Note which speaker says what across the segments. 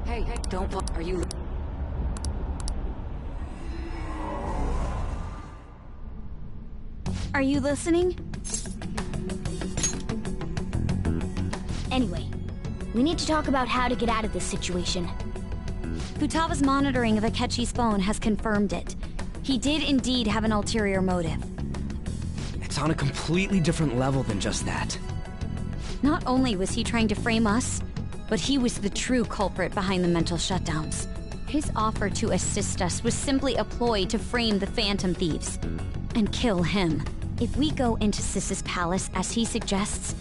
Speaker 1: Hey, don't fall. Are you...
Speaker 2: Are you listening? Anyway, we need to talk about how to get out of this situation. Futaba's monitoring of Akechi's phone has confirmed it. He did indeed have an ulterior motive.
Speaker 3: It's on a completely different level than just that.
Speaker 2: Not only was he trying to frame us, but he was the true culprit behind the mental shutdowns. His offer to assist us was simply a ploy to frame the Phantom Thieves and kill him. If we go into Sis's palace as he suggests,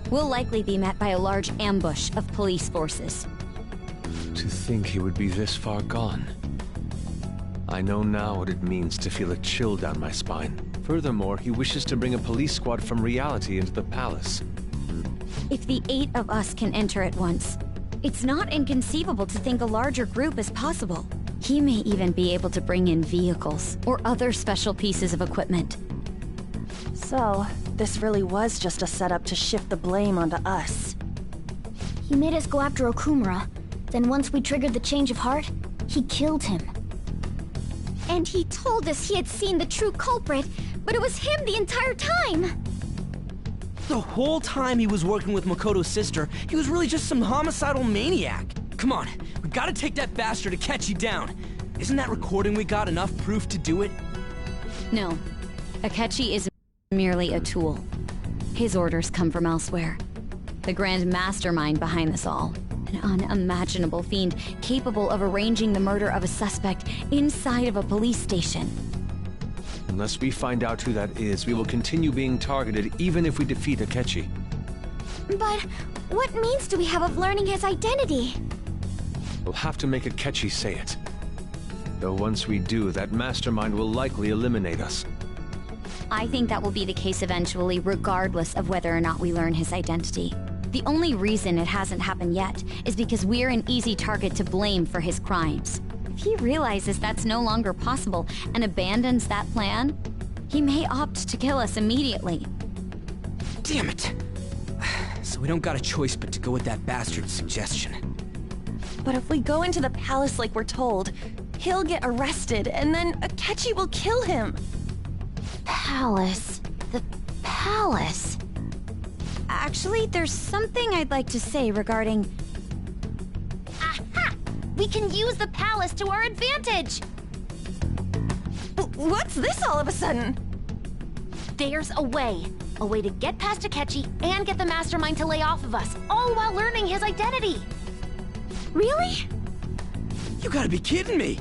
Speaker 2: we'll likely be met by a large ambush of police forces.
Speaker 4: To think he would be this far gone. I know now what it means to feel a chill down my spine. Furthermore, he wishes to bring a police squad from reality into the palace.
Speaker 2: If the 8 of us can enter at once, it's not inconceivable to think a larger group is possible. He may even be able to bring in vehicles or other special pieces of equipment.
Speaker 5: So, this really was just a setup to shift the blame onto us.
Speaker 6: He made us go after Okumura. Then once we triggered the change of heart, he killed him.
Speaker 2: And he told us he had seen the true culprit, but it was him the entire time!
Speaker 3: The whole time he was working with Makoto's sister, he was really just some homicidal maniac. Come on, we gotta take that bastard Akechi down. Isn't that recording we got enough proof to do it?
Speaker 2: No. Akechi is merely a tool. His orders come from elsewhere. The grand mastermind behind this all. An unimaginable fiend capable of arranging the murder of a suspect inside of a police station.
Speaker 4: Unless we find out who that is, we will continue being targeted even if we defeat Akechi.
Speaker 6: But what means do we have of learning his identity?
Speaker 4: We'll have to make Akechi say it. Though once we do, that mastermind will likely eliminate us.
Speaker 2: I think that will be the case eventually, regardless of whether or not we learn his identity. The only reason it hasn't happened yet is because we're an easy target to blame for his crimes. If he realizes that's no longer possible and abandons that plan, he may opt to kill us immediately.
Speaker 3: Damn it! So we don't got a choice but to go with that bastard's suggestion.
Speaker 5: But if we go into the palace like we're told, he'll get arrested, and then Akechi will kill him.
Speaker 6: Palace. The palace.
Speaker 2: Actually, there's something I'd like to say regarding...
Speaker 6: Aha! We can use the palace to our advantage!
Speaker 5: What's this all of a sudden?
Speaker 6: There's a way. A way to get past Akechi and get the mastermind to lay off of us, all while learning his identity.
Speaker 2: Really?
Speaker 3: You gotta be kidding me!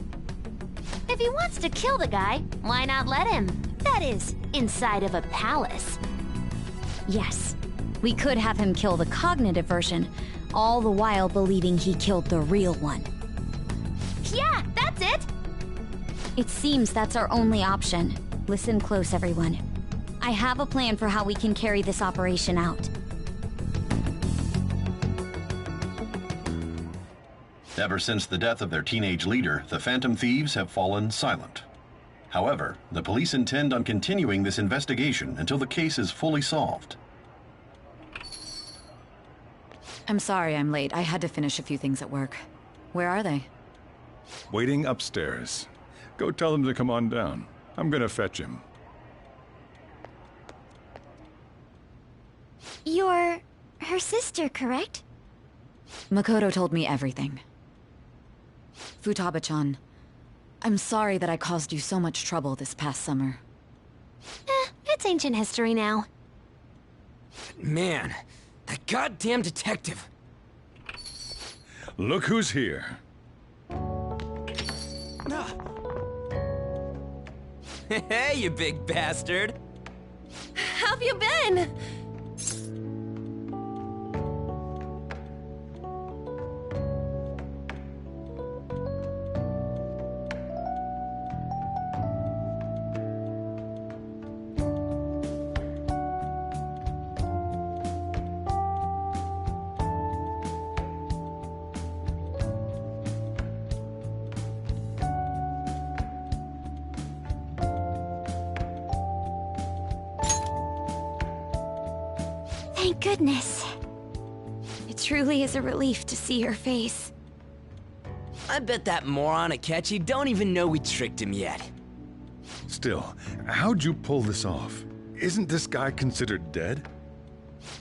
Speaker 6: If he wants to kill the guy, why not let him? That is, inside of a palace.
Speaker 2: Yes. We could have him kill the cognitive version, all the while believing he killed the real one.
Speaker 6: Yeah, that's it!
Speaker 2: It seems that's our only option. Listen close, everyone. I have a plan for how we can carry this operation out.
Speaker 7: Ever since the death of their teenage leader, the Phantom Thieves have fallen silent. However, the police intend on continuing this investigation until the case is fully solved.
Speaker 1: I'm sorry I'm late. I had to finish a few things at work. Where are they?
Speaker 8: Waiting upstairs. Go tell them to come on down. I'm gonna fetch him.
Speaker 6: You're her sister, correct?
Speaker 1: Makoto told me everything. Futaba-chan, I'm sorry that I caused you so much trouble this past summer.
Speaker 6: It's ancient history now.
Speaker 3: Man, that goddamn detective.
Speaker 8: Look who's here.
Speaker 3: Hey, you big bastard!
Speaker 5: How have you been?
Speaker 6: Thank goodness.
Speaker 2: It truly is a relief to see your face.
Speaker 3: I bet that moron Akechi don't even know we tricked him yet.
Speaker 8: Still, how'd you pull this off? Isn't this guy considered dead?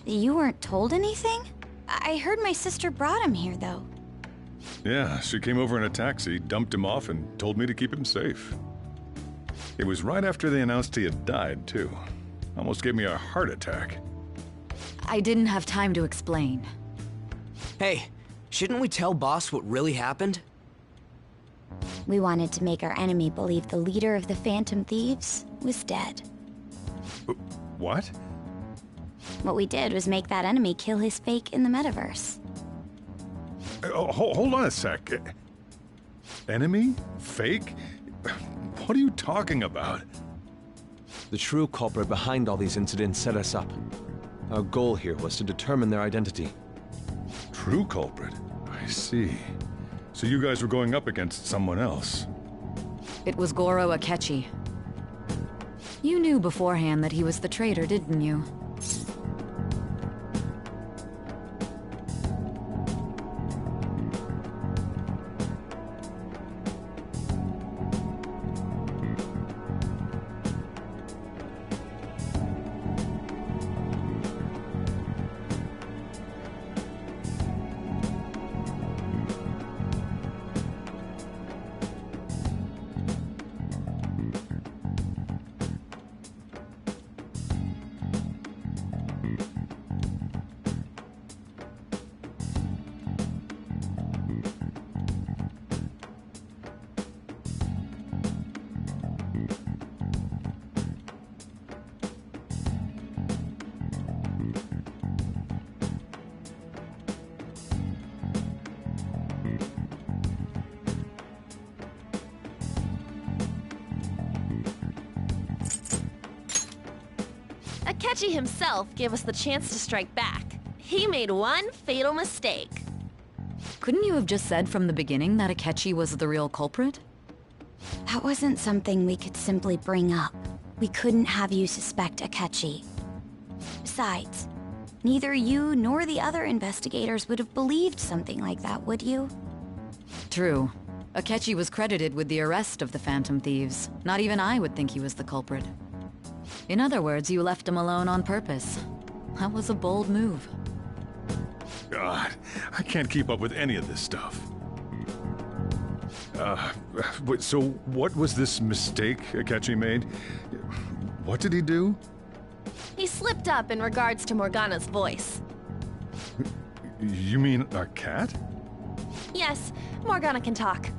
Speaker 2: You weren't told anything? I heard my sister brought him here, though.
Speaker 8: Yeah, she came over in a taxi, dumped him off, and told me to keep him safe. It was right after they announced he had died, too. Almost gave me a heart attack.
Speaker 1: I didn't have time to explain.
Speaker 3: Hey, shouldn't we tell Boss what really happened?
Speaker 2: We wanted to make our enemy believe the leader of the Phantom Thieves was dead.
Speaker 8: What?
Speaker 2: What we did was make that enemy kill his fake in the metaverse.
Speaker 8: Hold on a sec. Enemy? Fake? What are you talking about?
Speaker 4: The true culprit behind all these incidents set us up. Our goal here was to determine their identity.
Speaker 8: True culprit? I see. So you guys were going up against someone else.
Speaker 1: It was Goro Akechi. You knew beforehand that he was the traitor, didn't you?
Speaker 5: Akechi himself gave us the chance to strike back. He made one fatal mistake.
Speaker 1: Couldn't you have just said from the beginning that Akechi was the real culprit?
Speaker 2: That wasn't something we could simply bring up. We couldn't have you suspect Akechi. Besides, neither you nor the other investigators would have believed something like that, would you?
Speaker 1: True. Akechi was credited with the arrest of the Phantom Thieves. Not even I would think he was the culprit. In other words, you left him alone on purpose. That was a bold move.
Speaker 8: God, I can't keep up with any of this stuff. So what was this mistake Akechi made? What did he do?
Speaker 5: He slipped up in regards to Morgana's voice.
Speaker 8: You mean a cat?
Speaker 5: Yes, Morgana can talk.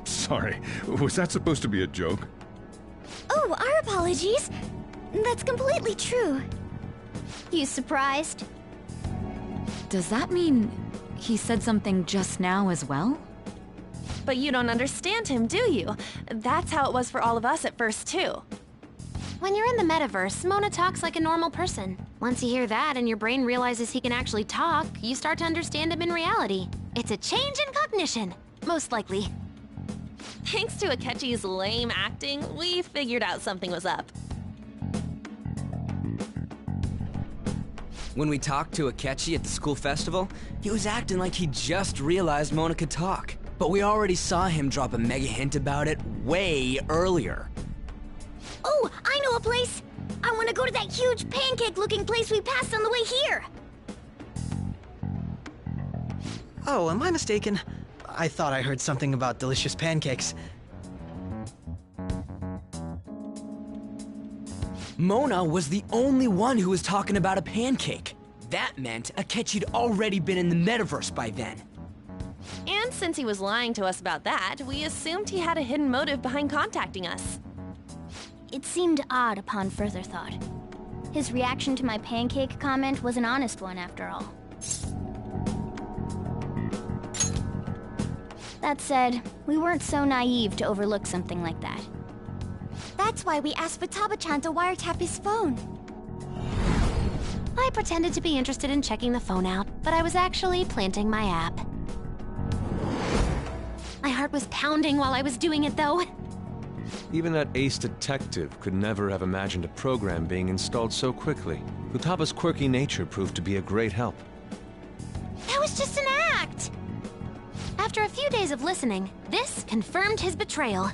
Speaker 8: Sorry, was that supposed to be a joke?
Speaker 2: Oh, our apologies. That's completely true. You surprised?
Speaker 1: Does that mean he said something just now as well?
Speaker 5: But you don't understand him, do you? That's how it was for all of us at first, too.
Speaker 6: When you're in the metaverse, Mona talks like a normal person. Once you hear that and your brain realizes he can actually talk, you start to understand him in reality. It's a change in cognition, most likely.
Speaker 5: Thanks to Akechi's lame acting, we figured out something was up.
Speaker 3: When we talked to Akechi at the school festival, he was acting like he just realized Mona could talk. But we already saw him drop a mega hint about it way earlier.
Speaker 2: Oh, I know a place! I want to go to that huge pancake-looking place we passed on the way here!
Speaker 9: Oh, am I mistaken? I thought I heard something about delicious pancakes.
Speaker 3: Mona was the only one who was talking about a pancake. That meant Akechi'd already been in the metaverse by then.
Speaker 5: And since he was lying to us about that, we assumed he had a hidden motive behind contacting us.
Speaker 2: It seemed odd upon further thought. His reaction to my pancake comment was an honest one, after all. That said, we weren't so naive to overlook something like that. That's why we asked Futaba-chan to wiretap his phone.
Speaker 6: I pretended to be interested in checking the phone out, but I was actually planting my app. My heart was pounding while I was doing it, though.
Speaker 4: Even that ace detective could never have imagined a program being installed so quickly. Futaba's quirky nature proved to be a great help.
Speaker 2: That was
Speaker 6: was just an act! After a few days of listening, this confirmed his betrayal.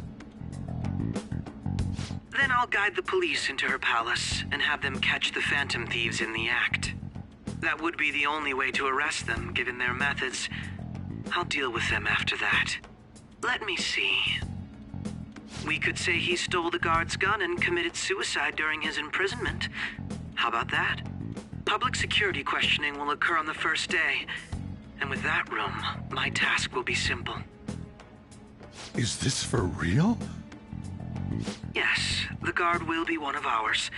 Speaker 10: Then I'll guide the police into her palace and have them catch the Phantom Thieves in the act. That would be the only way to arrest them, given their methods. I'll deal with them after that. Let me see. We could say he stole the guard's gun and committed suicide during his imprisonment. How about that? Public security questioning will occur on the first day. And with that room, my task will be simple.
Speaker 8: Is this for real?
Speaker 10: Yes, the guard will be one of ours.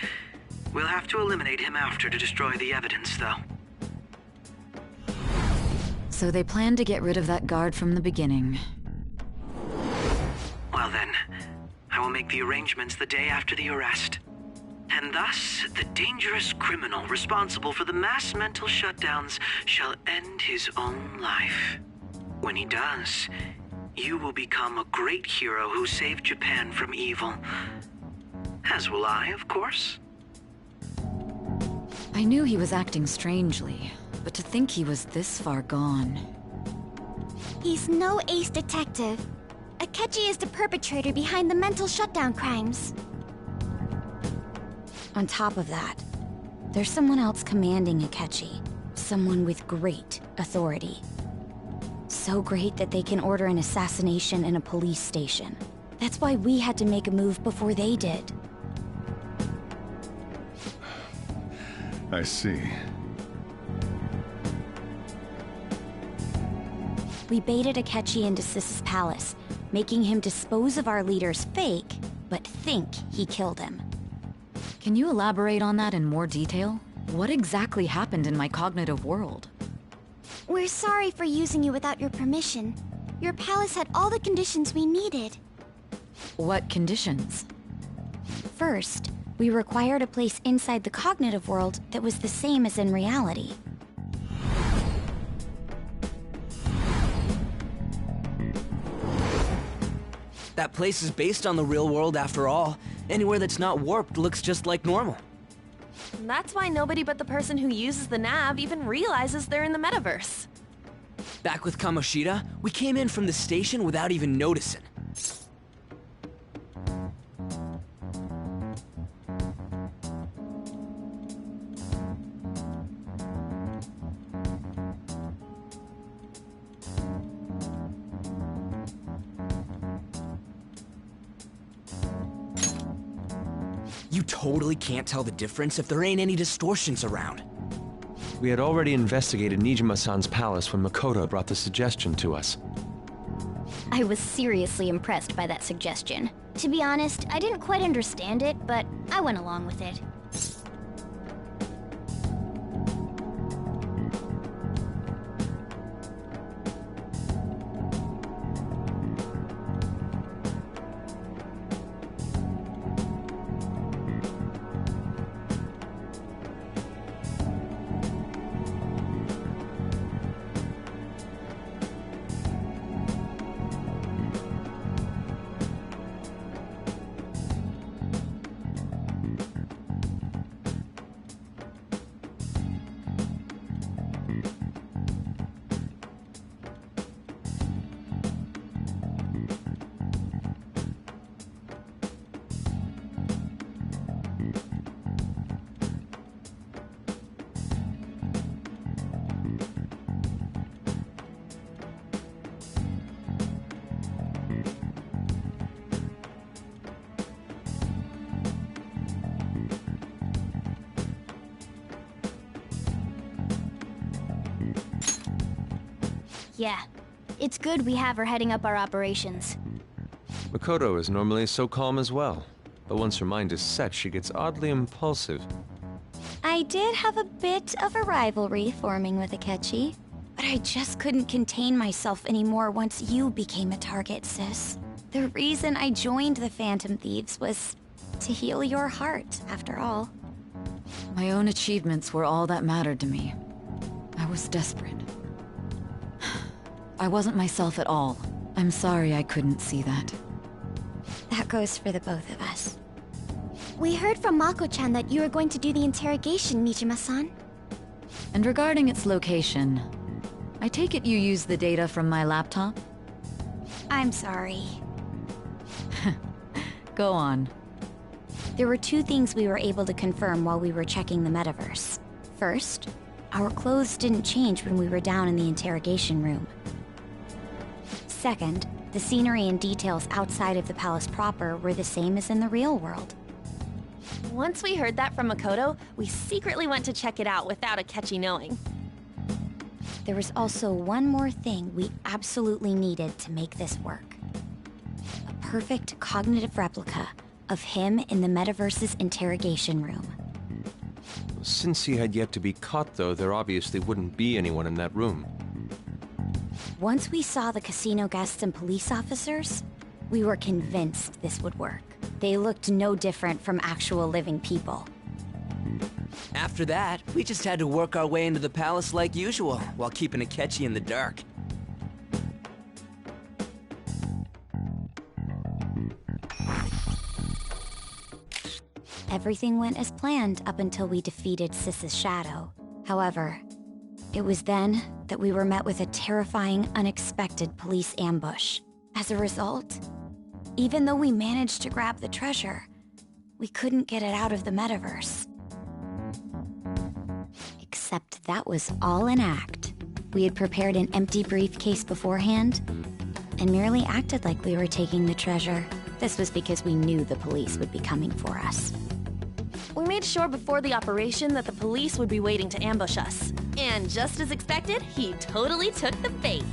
Speaker 10: We'll have to eliminate him after to destroy the evidence, though.
Speaker 1: So they planned to get rid of that guard from the beginning.
Speaker 10: Well then, I will make the arrangements the day after the arrest. And thus, the dangerous criminal responsible for the mass mental shutdowns shall end his own life. When he does, you will become a great hero who saved Japan from evil. As will I, of course.
Speaker 1: I knew he was acting strangely, but to think he was this far gone.
Speaker 11: He's no ace detective. Akechi is the perpetrator behind the mental shutdown crimes.
Speaker 2: On top of that, there's someone else commanding Akechi. Someone with great authority. So great that they can order an assassination in a police station. That's why we had to make a move before they did.
Speaker 8: I see.
Speaker 2: We baited Akechi into Sis's palace, making him dispose of our leader's fake, but think he killed him.
Speaker 1: Can you elaborate on that in more detail? What exactly happened in my cognitive world?
Speaker 11: We're sorry for using you without your permission. Your palace had all the conditions we needed.
Speaker 1: What conditions?
Speaker 2: First, we required a place inside the cognitive world that was the same as in reality.
Speaker 3: That place is based on the real world after all. Anywhere that's not warped looks just like normal.
Speaker 5: That's why nobody but the person who uses the nav even realizes they're in the metaverse.
Speaker 3: Back with Kamoshida, we came in from the station without even noticing. You totally can't tell the difference if there ain't any distortions around.
Speaker 4: We had already investigated Nijima-san's palace when Makoto brought the suggestion to us.
Speaker 11: I was seriously impressed by that suggestion. To be honest, I didn't quite understand it, but I went along with it. Yeah, it's good we have her heading up our operations.
Speaker 4: Makoto is normally so calm as well, but once her mind is set, she gets oddly impulsive.
Speaker 2: I did have a bit of a rivalry forming with Akechi, but I just couldn't contain myself anymore once you became a target, sis. The reason I joined the Phantom Thieves was to heal your heart, after all.
Speaker 1: My own achievements were all that mattered to me. I was desperate. I wasn't myself at all. I'm sorry I couldn't see that.
Speaker 2: That goes for the both of us.
Speaker 11: We heard from Mako-chan that you were going to do the interrogation, Nijima-san.
Speaker 1: And regarding its location, I take it you use the data from my laptop?
Speaker 2: I'm sorry.
Speaker 1: Go on.
Speaker 2: There were two things we were able to confirm while we were checking the metaverse. First, our clothes didn't change when we were down in the interrogation room. Second, the scenery and details outside of the palace proper were the same as in the real world.
Speaker 5: Once we heard that from Makoto, we secretly went to check it out without Akechi knowing.
Speaker 2: There was also one more thing we absolutely needed to make this work. A perfect cognitive replica of him in the metaverse's interrogation room.
Speaker 4: Since he had yet to be caught, though, there obviously wouldn't be anyone in that room.
Speaker 2: Once we saw the casino guests and police officers, we were convinced this would work. They looked no different from actual living people.
Speaker 3: After that, we just had to work our way into the palace like usual, while keeping Akechi in the dark.
Speaker 2: Everything went as planned up until we defeated Sis's shadow. However, it was then that we were met with a terrifying, unexpected police ambush. As a result, even though we managed to grab the treasure, we couldn't get it out of the metaverse. Except that was all an act. We had prepared an empty briefcase beforehand and merely acted like we were taking the treasure. This was because we knew the police would be coming for us.
Speaker 5: We made sure before the operation that the police would be waiting to ambush us. And just as expected, he totally took the bait.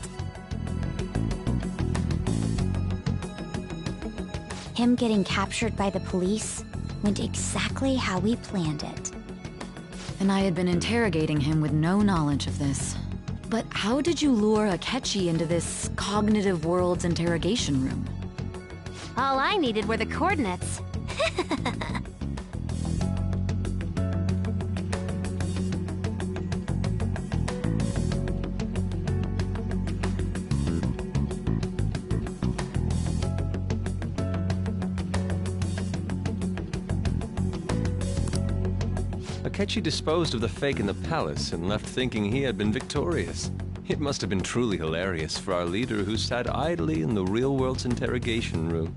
Speaker 2: Him getting captured by the police went exactly how we planned it.
Speaker 1: And I had been interrogating him with no knowledge of this. But how did you lure Akechi into this cognitive world's interrogation room?
Speaker 6: All I needed were the coordinates.
Speaker 4: Akechi disposed of the fake in the palace and left thinking he had been victorious. It must have been truly hilarious for our leader who sat idly in the real world's interrogation room.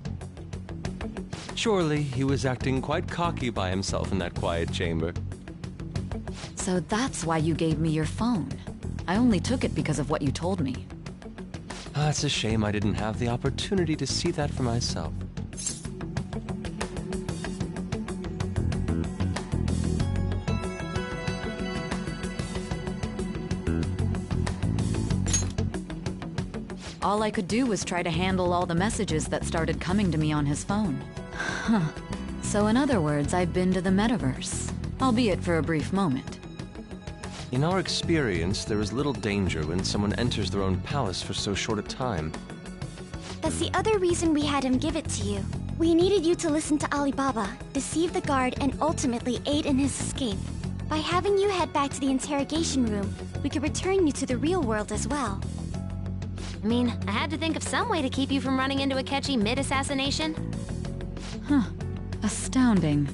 Speaker 4: Surely he was acting quite cocky by himself in that quiet chamber.
Speaker 1: So that's why you gave me your phone. I only took it because of what you told me.
Speaker 4: It's a shame I didn't have the opportunity to see that for myself.
Speaker 1: All I could do was try to handle all the messages that started coming to me on his phone. Huh. So in other words, I've been to the metaverse, albeit for a brief moment.
Speaker 4: In our experience, there is little danger when someone enters their own palace for so short a time.
Speaker 11: That's the other reason we had him give it to you. We needed you to listen to Alibaba, deceive the guard, and ultimately aid in his escape. By having you head back to the interrogation room, we could return you to the real world as well.
Speaker 6: I mean, I had to think of some way to keep you from running into Akechi mid-assassination.
Speaker 1: Huh. Astounding.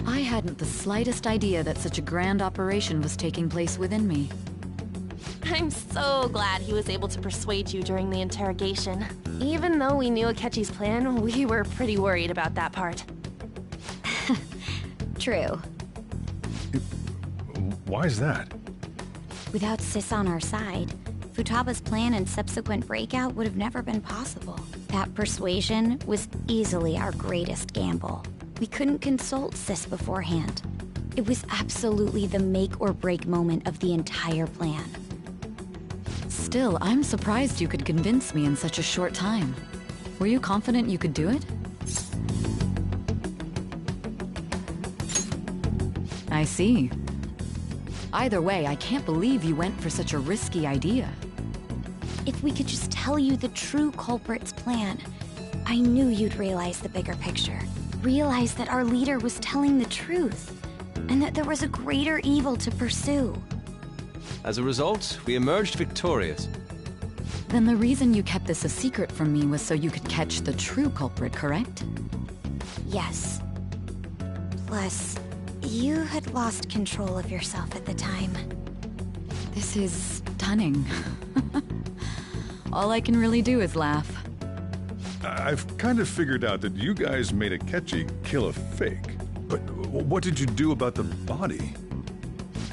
Speaker 1: I hadn't the slightest idea that such a grand operation was taking place within me.
Speaker 5: I'm so glad he was able to persuade you during the interrogation. Even though we knew Akechi's plan, we were pretty worried about that part.
Speaker 2: True.
Speaker 8: Why is that?
Speaker 2: Without Sis on our side, Futaba's plan and subsequent breakout would have never been possible. That persuasion was easily our greatest gamble. We couldn't consult Sis beforehand. It was absolutely the make or break moment of the entire plan.
Speaker 1: Still, I'm surprised you could convince me in such a short time. Were you confident you could do it? I see. Either way, I can't believe you went for such a risky idea.
Speaker 2: If we could just tell you the true culprit's plan, I knew you'd realize the bigger picture. Realize that our leader was telling the truth, and that there was a greater evil to pursue.
Speaker 4: As a result, we emerged victorious.
Speaker 1: Then the reason you kept this a secret from me was so you could catch the true culprit, correct?
Speaker 2: Yes. Plus, you had lost control of yourself at the time.
Speaker 1: This is Stunning. All I can really do is laugh.
Speaker 8: I've kind of figured out that you guys made Akechi kill a fake. But what did you do about the body?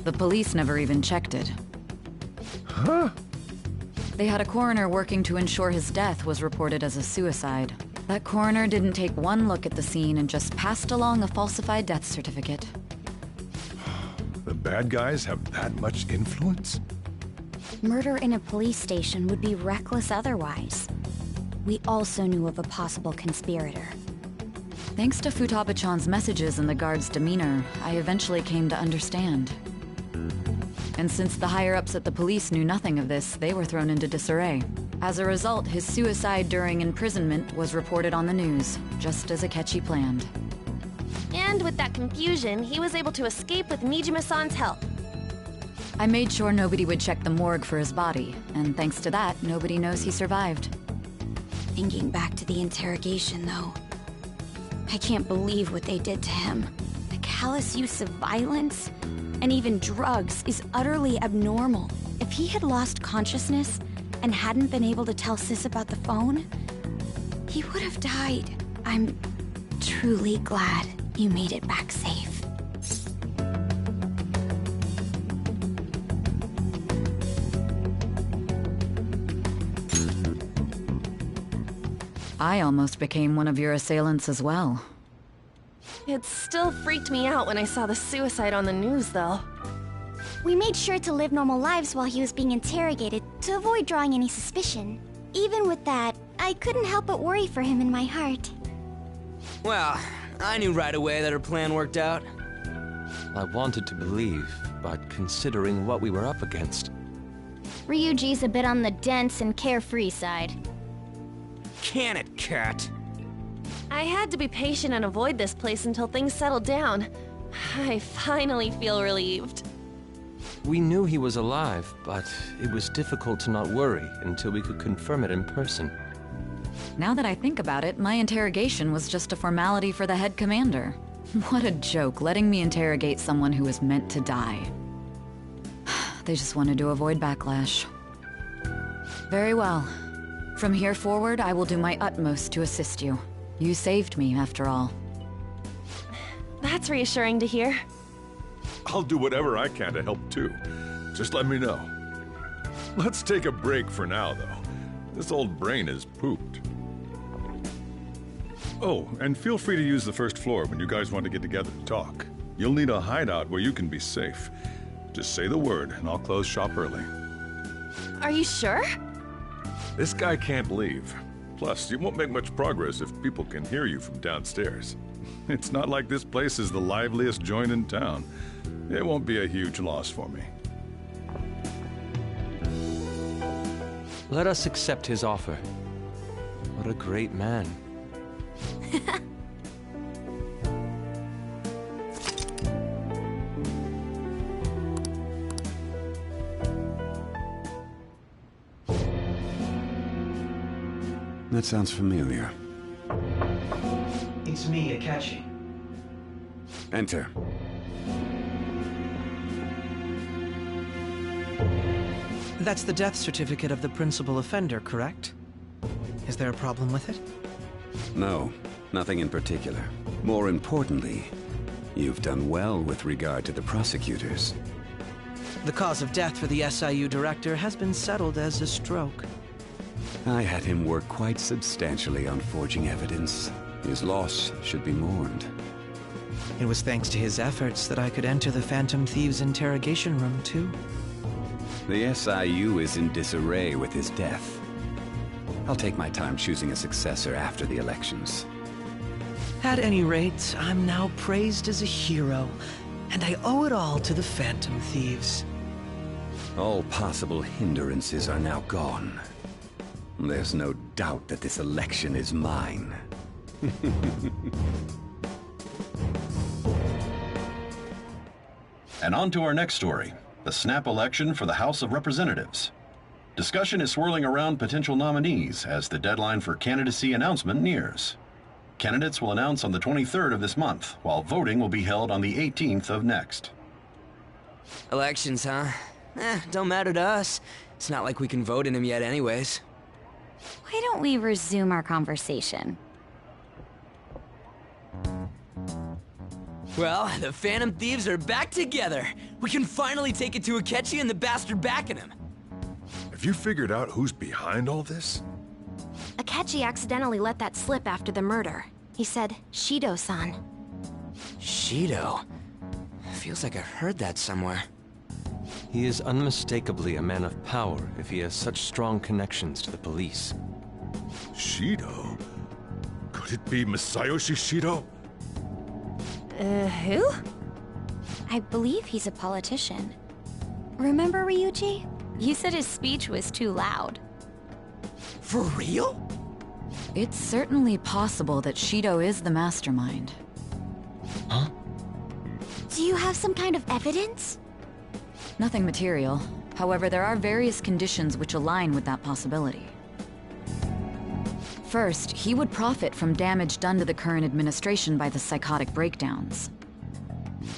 Speaker 1: The police never even checked it.
Speaker 8: Huh?
Speaker 1: They had a coroner working to ensure his death was reported as a suicide. That coroner didn't take one look at the scene and just passed along a falsified death certificate.
Speaker 8: The bad guys have that much influence?
Speaker 2: Murder in a police station would be reckless otherwise. We also knew of a possible conspirator.
Speaker 1: Thanks to Futaba-chan's messages and the guard's demeanor, I eventually came to understand. And since the higher-ups at the police knew nothing of this, they were thrown into disarray. As a result, his suicide during imprisonment was reported on the news, just as Akechi planned.
Speaker 5: And with that confusion, he was able to escape with Mijima-san's help.
Speaker 1: I made sure nobody would check the morgue for his body, and thanks to that, nobody knows he survived.
Speaker 2: Thinking back to the interrogation, though, I can't believe what they did to him. The callous use of violence, and even drugs, is utterly abnormal. If he had lost consciousness and hadn't been able to tell Sis about the phone, he would have died. I'm truly glad you made it back safe.
Speaker 1: I almost became one of your assailants as well.
Speaker 5: It still freaked me out when I saw the suicide on the news, though.
Speaker 11: We made sure to live normal lives while he was being interrogated to avoid drawing any suspicion. Even with that, I couldn't help but worry for him in my heart.
Speaker 3: Well, I knew right away that her plan worked out.
Speaker 4: I wanted to believe, but considering what we were up against...
Speaker 11: Ryuji's a bit on the dense and carefree side.
Speaker 3: Can it, Cat?
Speaker 5: I had to be patient and avoid this place until things settled down. I finally feel relieved.
Speaker 4: We knew he was alive, but it was difficult to not worry until we could confirm it in person.
Speaker 1: Now that I think about it, my interrogation was just a formality for the head commander. What a joke, letting me interrogate someone who was meant to die. They just wanted to avoid backlash. Very well. From here forward, I will do my utmost to assist you. You saved me, after all.
Speaker 5: That's reassuring to hear.
Speaker 8: I'll do whatever I can to help too. Just let me know. Let's take a break for now, though. This old brain is pooped. Oh, and feel free to use the first floor when you guys want to get together to talk. You'll need a hideout where you can be safe. Just say the word, and I'll close shop early.
Speaker 5: Are you sure?
Speaker 8: This guy can't leave. Plus, you won't make much progress if people can hear you from downstairs. It's not like this place is the liveliest joint in town. It won't be a huge loss for me.
Speaker 4: Let us accept his offer. What a great man.
Speaker 12: That sounds familiar.
Speaker 9: It's me, Akechi.
Speaker 12: Enter.
Speaker 9: That's the death certificate of the principal offender, correct? Is there a problem with it?
Speaker 12: No, nothing in particular. More importantly, you've done well with regard to the prosecutors.
Speaker 9: The cause of death for the SIU director has been settled as a stroke.
Speaker 12: I had him work quite substantially on forging evidence. His loss should be mourned.
Speaker 9: It was thanks to his efforts that I could enter the Phantom Thieves' interrogation room, too.
Speaker 12: The SIU is in disarray with his death. I'll take my time choosing a successor after the elections.
Speaker 9: At any rate, I'm now praised as a hero, and I owe it all to the Phantom Thieves.
Speaker 12: All possible hindrances are now gone. There's no doubt that this election is mine.
Speaker 7: And on to our next story, the snap election for the House of Representatives. Discussion is swirling around potential nominees as the deadline for candidacy announcement nears. Candidates will announce on the 23rd of this month, while voting will be held on the 18th of next.
Speaker 3: Elections, huh? Don't matter to us. It's not like we can vote in him yet anyways.
Speaker 2: Why don't we resume our conversation?
Speaker 3: Well, the Phantom Thieves are back together. We can finally take it to Akechi and the bastard backing him.
Speaker 8: Have you figured out who's behind all this?
Speaker 6: Akechi accidentally let that slip after the murder. He said, Shido-san.
Speaker 3: Shido? Feels like I've heard that somewhere.
Speaker 4: He is unmistakably a man of power if he has such strong connections to the police.
Speaker 8: Shido? Could it be Masayoshi Shido?
Speaker 2: Who? I believe he's a politician. Remember, Ryuji? You said his speech was too loud.
Speaker 3: For real?
Speaker 1: It's certainly possible that Shido is the mastermind.
Speaker 3: Huh?
Speaker 11: Do you have some kind of evidence?
Speaker 1: Nothing material. However, there are various conditions which align with that possibility. First, he would profit from damage done to the current administration by the psychotic breakdowns.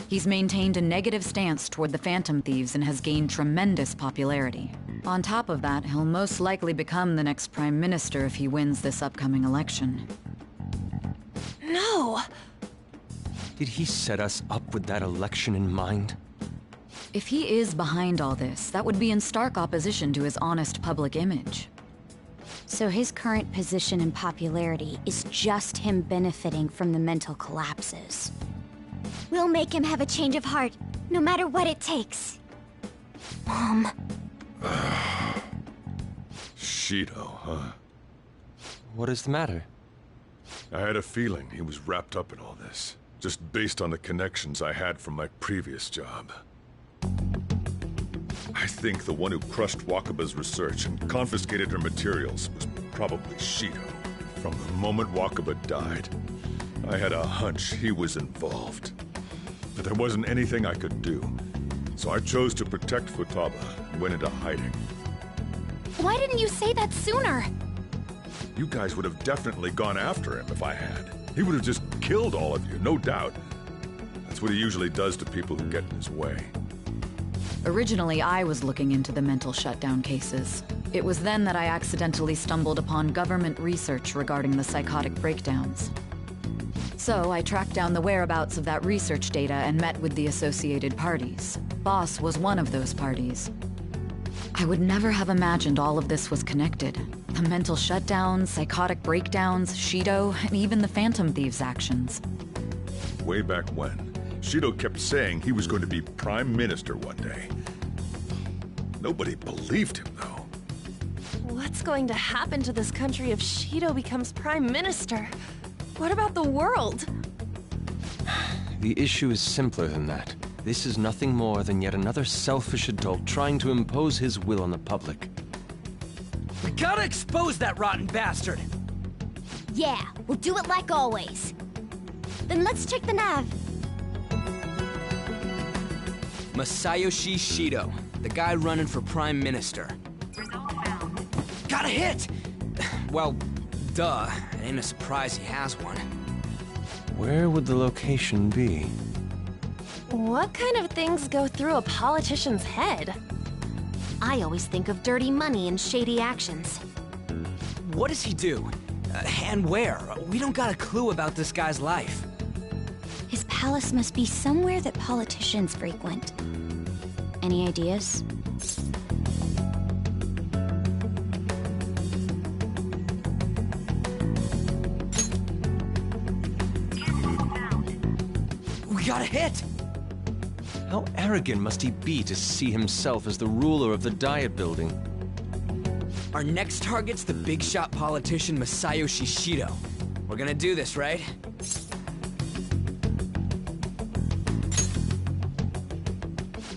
Speaker 1: He's maintained a negative stance toward the Phantom Thieves and has gained tremendous popularity. On top of that, he'll most likely become the next Prime Minister if he wins this upcoming election.
Speaker 6: No!
Speaker 4: Did he set us up with that election in mind?
Speaker 1: If he is behind all this, that would be in stark opposition to his honest public image.
Speaker 2: So his current position and popularity is just him benefiting from the mental collapses.
Speaker 11: We'll make him have a change of heart, no matter what it takes. Mom.
Speaker 8: Shido, huh?
Speaker 4: What is the matter?
Speaker 8: I had a feeling he was wrapped up in all this, just based on the connections I had from my previous job. I think the one who crushed Wakaba's research and confiscated her materials was probably Shido. From the moment Wakaba died, I had a hunch he was involved. But there wasn't anything I could do, so I chose to protect Futaba and went into hiding.
Speaker 6: Why didn't you say that sooner?
Speaker 8: You guys would have definitely gone after him if I had. He would have just killed all of you, no doubt. That's what he usually does to people who get in his way.
Speaker 1: Originally, I was looking into the mental shutdown cases. It was then that I accidentally stumbled upon government research regarding the psychotic breakdowns. So I tracked down the whereabouts of that research data and met with the associated parties. Boss was one of those parties. I would never have imagined all of this was connected. The mental shutdowns, psychotic breakdowns, Shido, and even the Phantom Thieves' actions.
Speaker 8: Way back when, Shido kept saying he was going to be Prime Minister one day. Nobody believed him, though.
Speaker 5: What's going to happen to this country if Shido becomes Prime Minister? What about the world?
Speaker 4: The issue is simpler than that. This is nothing more than yet another selfish adult trying to impose his will on the public.
Speaker 3: We gotta expose that rotten bastard!
Speaker 11: Yeah, we'll do it like always. Then let's check the nav.
Speaker 3: Masayoshi Shido, the guy running for Prime Minister. Got a hit! Well, duh. It ain't a surprise he has one.
Speaker 4: Where would the location be?
Speaker 5: What kind of things go through a politician's head?
Speaker 6: I always think of dirty money and shady actions.
Speaker 3: What does he do? And where? We don't got a clue about this guy's life.
Speaker 2: His palace must be somewhere that politicians frequent. Any ideas?
Speaker 3: We got a hit!
Speaker 4: How arrogant must he be to see himself as the ruler of the Diet Building?
Speaker 3: Our next target's the big shot politician Masayoshi Shido. We're gonna do this, right?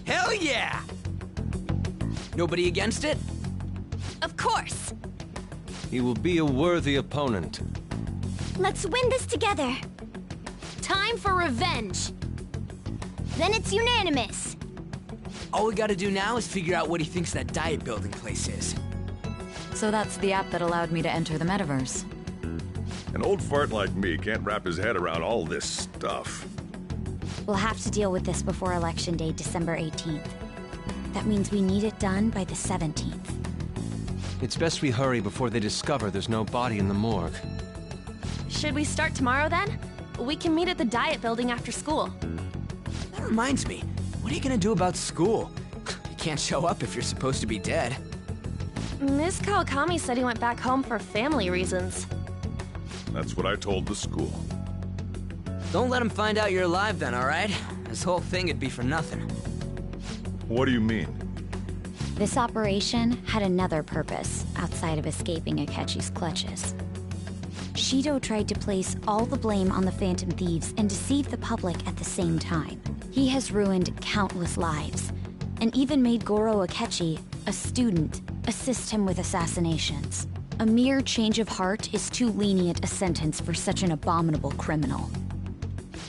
Speaker 3: Hell yeah! Nobody against it?
Speaker 6: Of course!
Speaker 4: He will be a worthy opponent.
Speaker 11: Let's win this together.
Speaker 6: Time for revenge!
Speaker 11: Then it's unanimous.
Speaker 3: All we gotta do now is figure out what he thinks that Diet Building place is.
Speaker 1: So that's the app that allowed me to enter the metaverse.
Speaker 8: An old fart like me can't wrap his head around all this stuff.
Speaker 2: We'll have to deal with this before Election Day, December 18th. That means we need it done by the 17th.
Speaker 4: It's best we hurry before they discover there's no body in the morgue.
Speaker 5: Should we start tomorrow then? We can meet at the Diet Building after school.
Speaker 3: That reminds me, what are you gonna do about school? You can't show up if you're supposed to be dead.
Speaker 5: Miss Kawakami said he went back home for family reasons.
Speaker 8: That's what I told the school.
Speaker 3: Don't let him find out you're alive then, alright? This whole thing would be for nothing.
Speaker 8: What do you mean?
Speaker 2: This operation had another purpose outside of escaping Akechi's clutches. Shido tried to place all the blame on the Phantom Thieves and deceive the public at the same time. He has ruined countless lives, and even made Goro Akechi, a student, assist him with assassinations. A mere change of heart is too lenient a sentence for such an abominable criminal.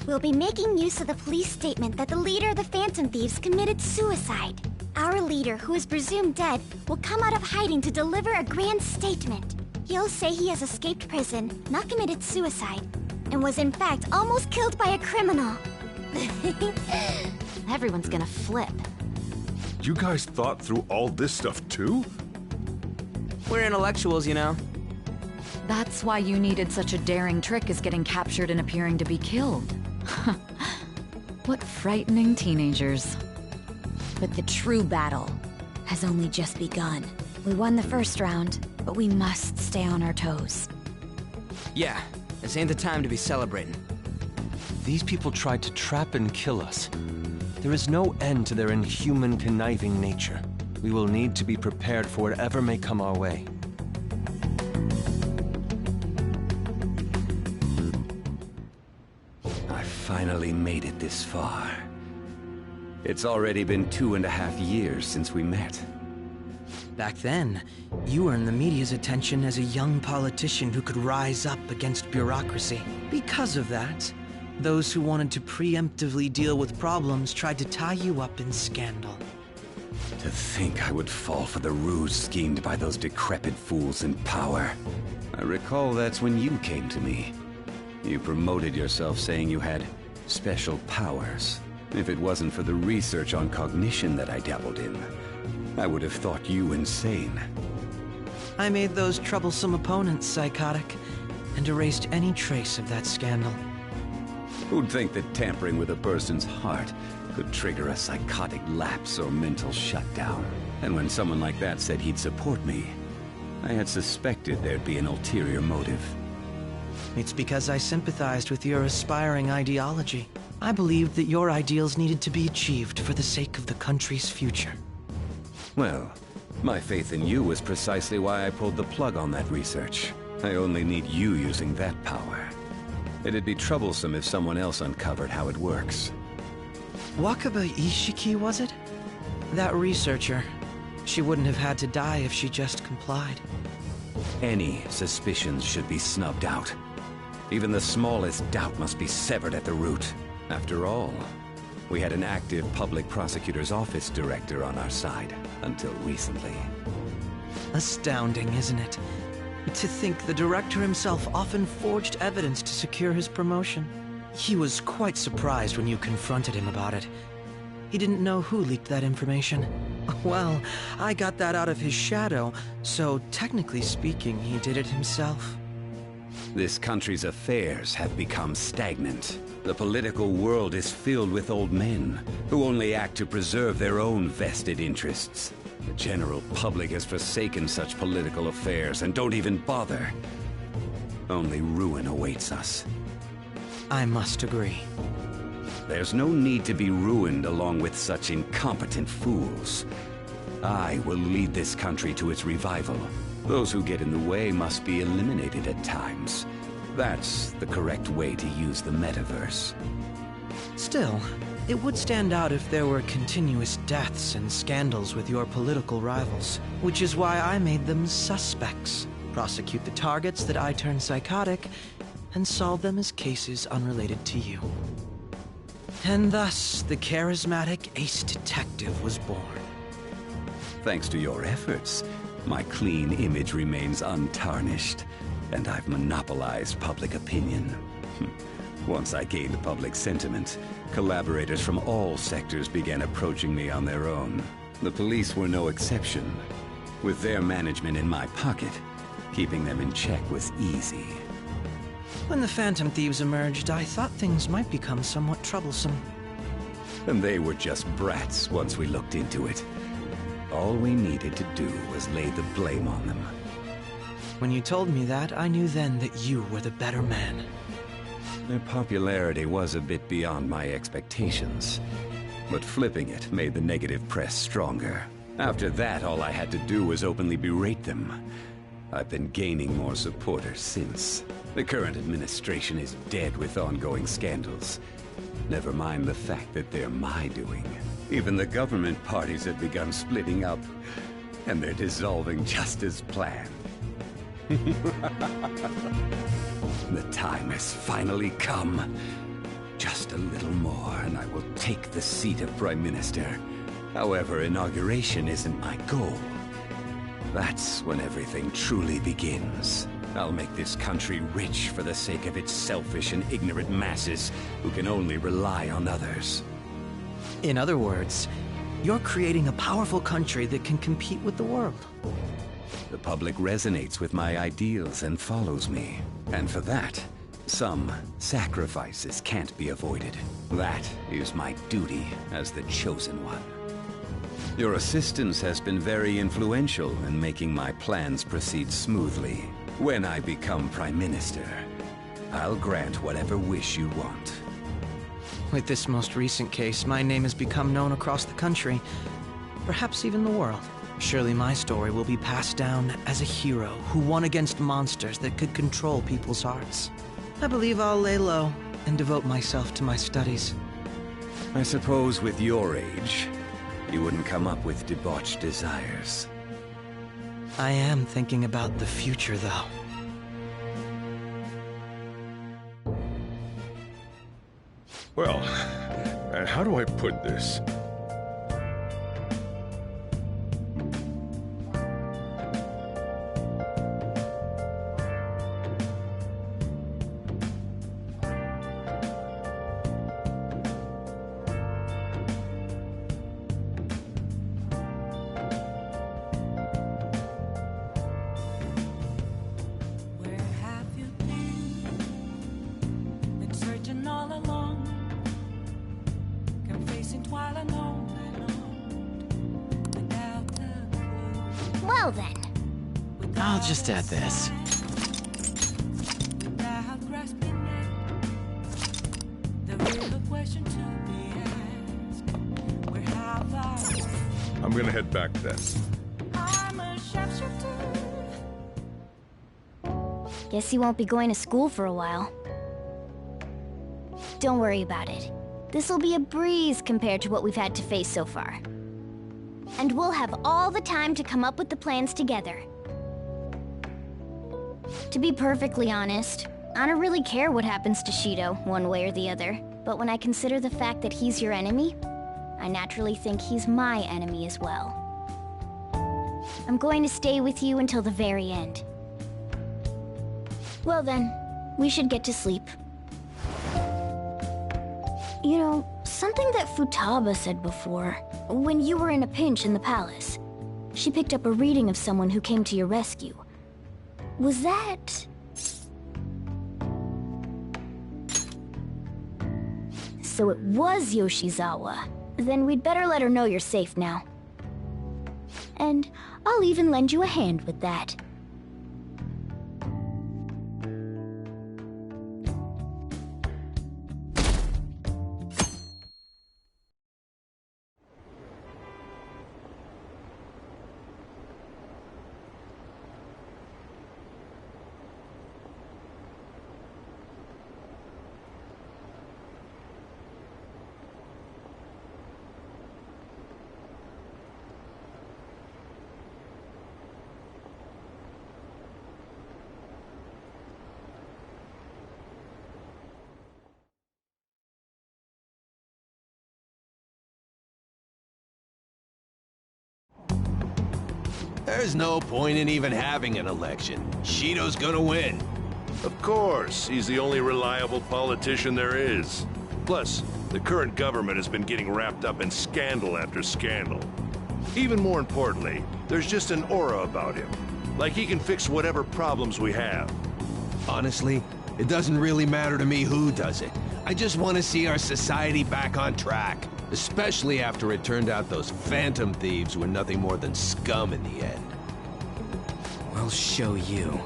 Speaker 11: We'll be making use of the police statement that the leader of the Phantom Thieves committed suicide. Our leader, who is presumed dead, will come out of hiding to deliver a grand statement. He'll say he has escaped prison, not committed suicide, and was in fact almost killed by a criminal.
Speaker 6: Everyone's gonna flip.
Speaker 8: You guys thought through all this stuff too?
Speaker 3: We're intellectuals, you know.
Speaker 1: That's why you needed such a daring trick as getting captured and appearing to be killed. What frightening teenagers.
Speaker 2: But the true battle has only just begun. We won the first round, but we must stay on our toes.
Speaker 3: Yeah, this ain't the time to be celebrating.
Speaker 4: These people tried to trap and kill us. There is no end to their inhuman, conniving nature. We will need to be prepared for whatever may come our way.
Speaker 12: I finally made it this far. It's already been 2.5 years since we met.
Speaker 9: Back then, you earned the media's attention as a young politician who could rise up against bureaucracy. Because of that, those who wanted to preemptively deal with problems tried to tie you up in scandal.
Speaker 12: To think I would fall for the ruse schemed by those decrepit fools in power. I recall that's when you came to me. You promoted yourself saying you had special powers. If it wasn't for the research on cognition that I dabbled in, I would have thought you insane.
Speaker 9: I made those troublesome opponents psychotic, and erased any trace of that scandal.
Speaker 12: Who'd think that tampering with a person's heart could trigger a psychotic lapse or mental shutdown? And when someone like that said he'd support me, I had suspected there'd be an ulterior motive.
Speaker 9: It's because I sympathized with your aspiring ideology. I believed that your ideals needed to be achieved for the sake of the country's future.
Speaker 12: Well, my faith in you was precisely why I pulled the plug on that research. I only need you using that power. It'd be troublesome if someone else uncovered how it works.
Speaker 9: Wakaba Ishiki, was it? That researcher. She wouldn't have had to die if she just complied.
Speaker 12: Any suspicions should be snubbed out. Even the smallest doubt must be severed at the root. After all, we had an active public prosecutor's office director on our side, until recently.
Speaker 9: Astounding, isn't it? To think the director himself often forged evidence to secure his promotion. He was quite surprised when you confronted him about it. He didn't know who leaked that information. Well, I got that out of his shadow, so technically speaking, he did it himself.
Speaker 12: This country's affairs have become stagnant. The political world is filled with old men who only act to preserve their own vested interests. The general public has forsaken such political affairs and don't even bother. Only ruin awaits us.
Speaker 9: I must agree.
Speaker 12: There's no need to be ruined along with such incompetent fools. I will lead this country to its revival. Those who get in the way must be eliminated at times. That's the correct way to use the metaverse.
Speaker 9: Still, it would stand out if there were continuous deaths and scandals with your political rivals, which is why I made them suspects. Prosecute the targets that I turn psychotic, and solve them as cases unrelated to you. And thus, the charismatic ace detective was born.
Speaker 12: Thanks to your efforts, my clean image remains untarnished, and I've monopolized public opinion. Once I gained public sentiment, collaborators from all sectors began approaching me on their own. The police were no exception. With their management in my pocket, keeping them in check was easy.
Speaker 9: When the Phantom Thieves emerged, I thought things might become somewhat troublesome.
Speaker 12: And they were just brats once we looked into it. All we needed to do was lay the blame on them.
Speaker 9: When you told me that, I knew then that you were the better man.
Speaker 12: Their popularity was a bit beyond my expectations. But flipping it made the negative press stronger. After that, all I had to do was openly berate them. I've been gaining more supporters since. The current administration is dead with ongoing scandals. Never mind the fact that they're my doing. Even the government parties have begun splitting up, and they're dissolving just as planned. The time has finally come. Just a little more, and I will take the seat of Prime Minister. However, inauguration isn't my goal. That's when everything truly begins. I'll make this country rich for the sake of its selfish and ignorant masses who can only rely on others.
Speaker 9: In other words, you're creating a powerful country that can compete with the world.
Speaker 12: The public resonates with my ideals and follows me. And for that, some sacrifices can't be avoided. That is my duty as the chosen one. Your assistance has been very influential in making my plans proceed smoothly. When I become Prime Minister, I'll grant whatever wish you want.
Speaker 9: With this most recent case, my name has become known across the country, perhaps even the world. Surely my story will be passed down as a hero who won against monsters that could control people's hearts. I believe I'll lay low and devote myself to my studies.
Speaker 12: I suppose with your age, you wouldn't come up with debauched desires.
Speaker 9: I am thinking about the future, though.
Speaker 8: Well, and how do I put this?
Speaker 11: Well then.
Speaker 13: I'll just add this.
Speaker 8: I'm gonna head back then.
Speaker 11: Guess he won't be going to school for a while. Don't worry about it. This'll be a breeze compared to what we've had to face so far. And we'll have all the time to come up with the plans together. To be perfectly honest, I don't really care what happens to Shido, one way or the other. But when I consider the fact that he's your enemy, I naturally think he's my enemy as well. I'm going to stay with you until the very end. Well then, we should get to sleep. You know, something that Futaba said before, when you were in a pinch in the palace, she picked up a reading of someone who came to your rescue. Was that... So it was Yoshizawa. Then we'd better let her know you're safe now. And I'll even lend you a hand with that.
Speaker 13: There's no point in even having an election. Shido's gonna win.
Speaker 14: Of course, he's the only reliable politician there is. Plus, the current government has been getting wrapped up in scandal after scandal. Even more importantly, there's just an aura about him. Like he can fix whatever problems we have.
Speaker 13: Honestly, it doesn't really matter to me who does it. I just want to see our society back on track. Especially after it turned out those Phantom Thieves were nothing more than scum in the end.
Speaker 9: We'll show you.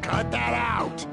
Speaker 14: Cut that out!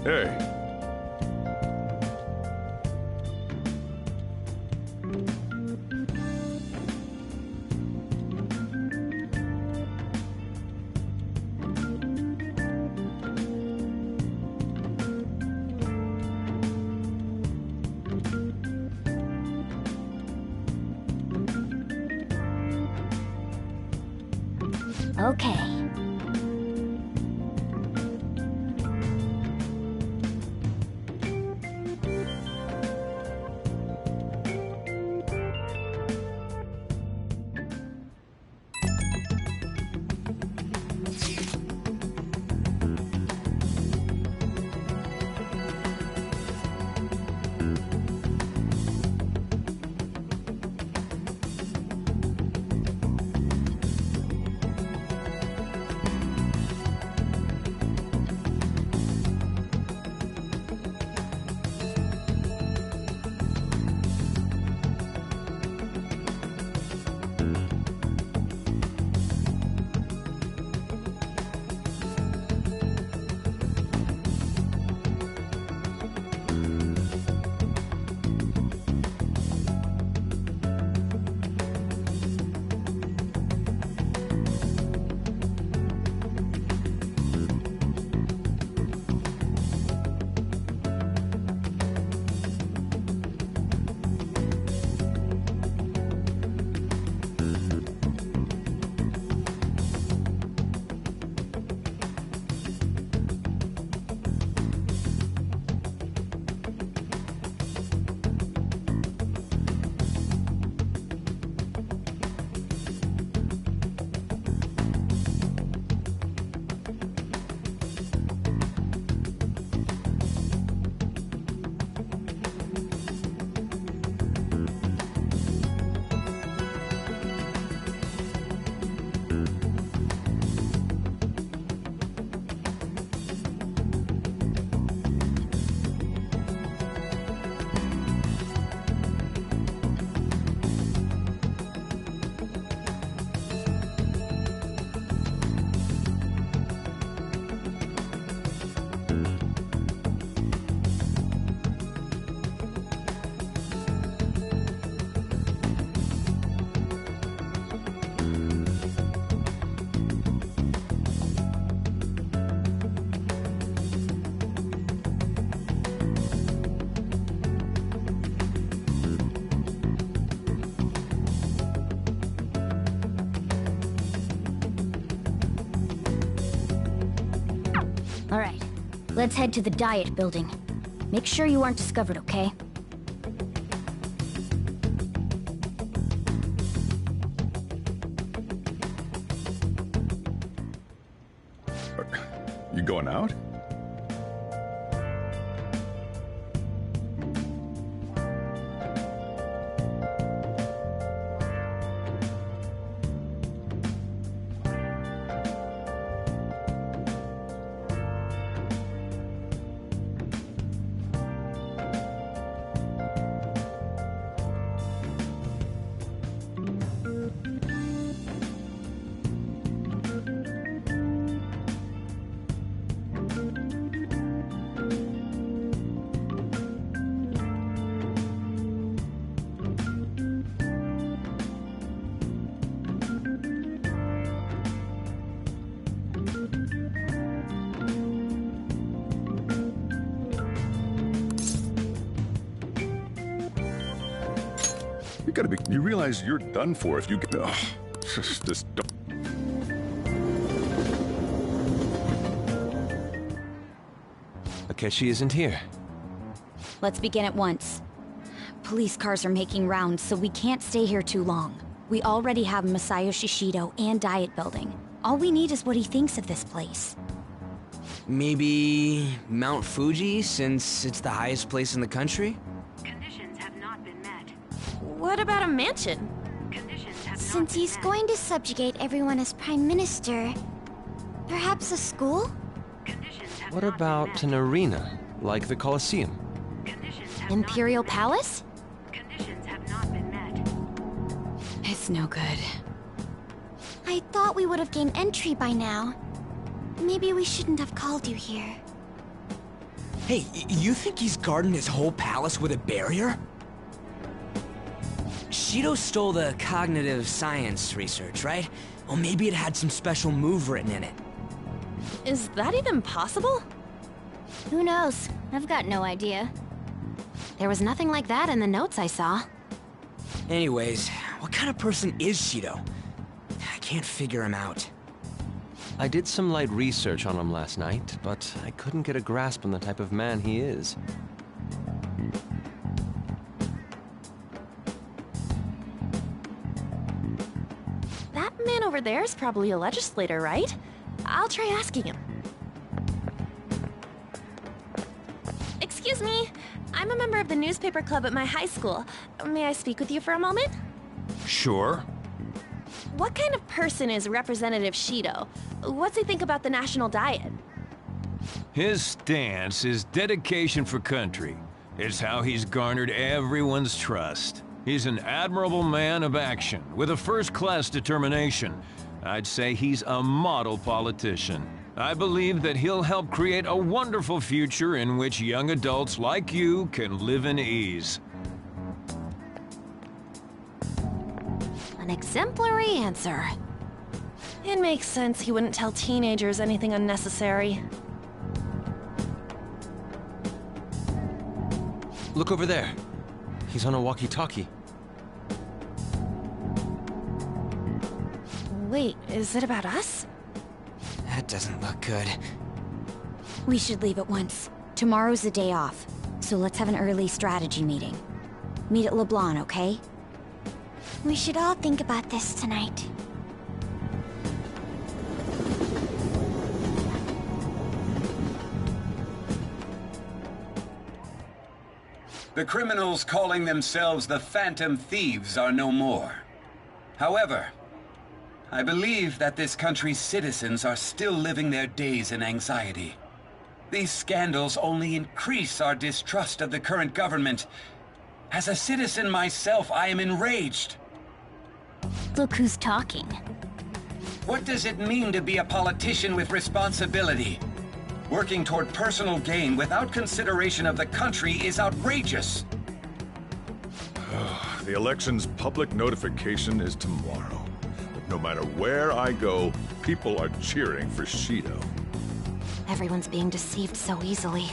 Speaker 8: Hey.
Speaker 11: Okay. Alright, let's head to the Diet Building. Make sure you aren't discovered, okay?
Speaker 8: You going out? You realize you're done for if you get... Ugh, just don't...
Speaker 4: Akechi isn't here.
Speaker 2: Let's begin at once. Police cars are making rounds, so we can't stay here too long. We already have Masayo Shishido and Diet Building. All we need is what he thinks of this place.
Speaker 3: Maybe Mount Fuji, since it's the highest place in the country?
Speaker 5: What about a mansion?
Speaker 11: Since he's going to subjugate everyone as Prime Minister, perhaps a school?
Speaker 4: What about an arena, like the Colosseum?
Speaker 6: Imperial Palace?
Speaker 2: It's no good.
Speaker 11: I thought we would have gained entry by now. Maybe we shouldn't have called you here.
Speaker 3: Hey, you think he's guarding his whole palace with a barrier? Shido stole the cognitive science research, right? Well, maybe it had some special move written in it.
Speaker 5: Is that even possible?
Speaker 11: Who knows? I've got no idea.
Speaker 6: There was nothing like that in the notes I saw.
Speaker 3: Anyways, what kind of person is Shido? I can't figure him out.
Speaker 4: I did some light research on him last night, but I couldn't get a grasp on the type of man he is.
Speaker 5: That man over there is probably a legislator, right? I'll try asking him. Excuse me, I'm a member of the newspaper club at my high school. May I speak with you for a moment?
Speaker 15: Sure.
Speaker 5: What kind of person is Representative Shido? What's he think about the national diet?
Speaker 15: His stance is dedication for country. It's how he's garnered everyone's trust. He's an admirable man of action, with a first-class determination. I'd say he's a model politician. I believe that he'll help create a wonderful future in which young adults like you can live in ease.
Speaker 6: An exemplary answer.
Speaker 5: It makes sense he wouldn't tell teenagers anything unnecessary.
Speaker 4: Look over there. He's on a walkie-talkie.
Speaker 5: Wait, is it about us?
Speaker 3: That doesn't look good.
Speaker 2: We should leave at once. Tomorrow's the day off, so let's have an early strategy meeting. Meet at LeBlanc, okay?
Speaker 11: We should all think about this tonight.
Speaker 12: The criminals calling themselves the Phantom Thieves are no more. However, I believe that this country's citizens are still living their days in anxiety. These scandals only increase our distrust of the current government. As a citizen myself, I am enraged.
Speaker 11: Look who's talking.
Speaker 12: What does it mean to be a politician with responsibility?
Speaker 16: Working toward personal gain without consideration of the country is outrageous.
Speaker 8: The election's public notification is tomorrow. But no matter where I go, people are cheering for Shido.
Speaker 6: Everyone's being deceived so easily.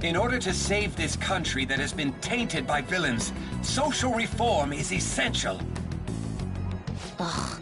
Speaker 16: In order to save this country that has been tainted by villains, social reform is essential.
Speaker 6: Ugh.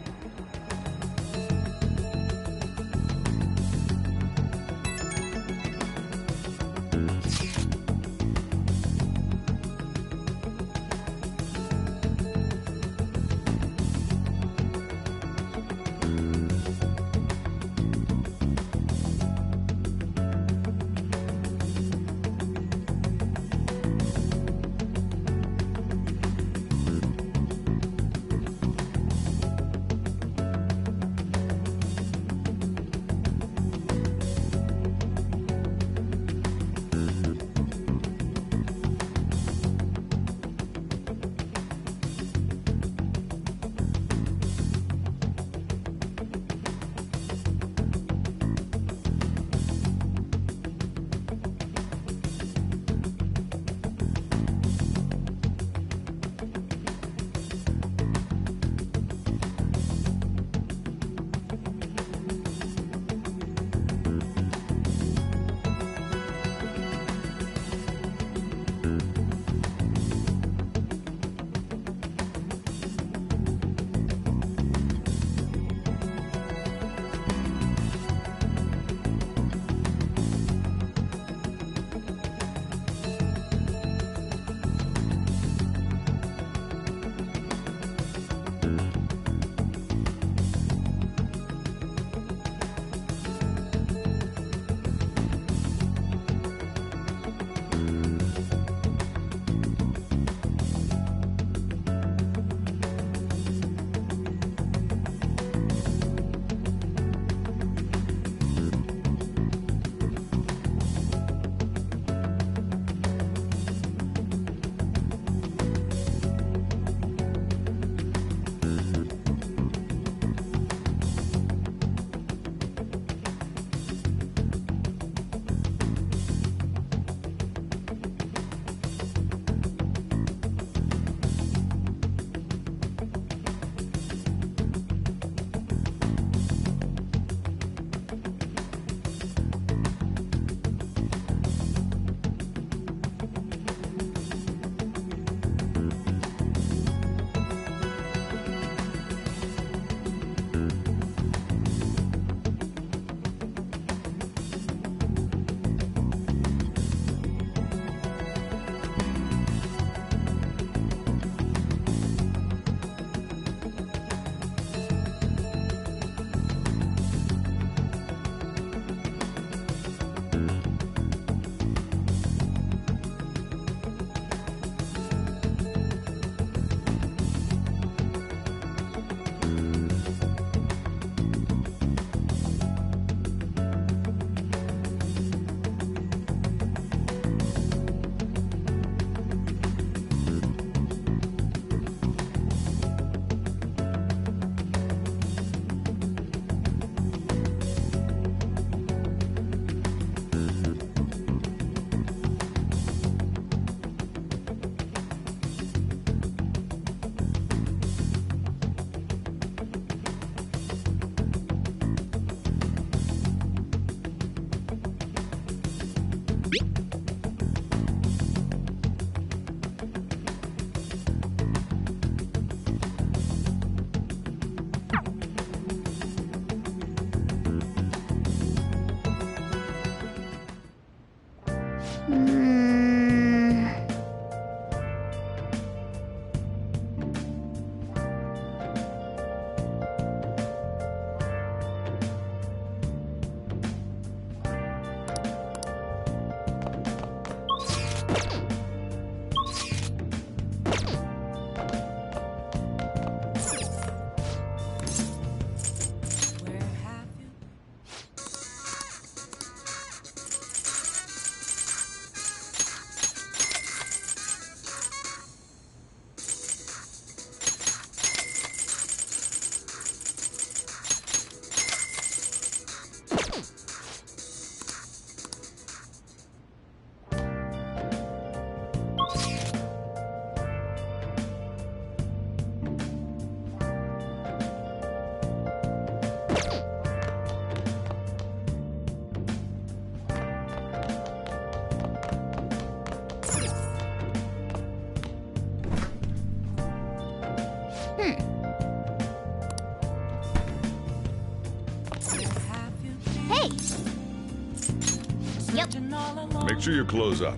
Speaker 8: Make sure you close up.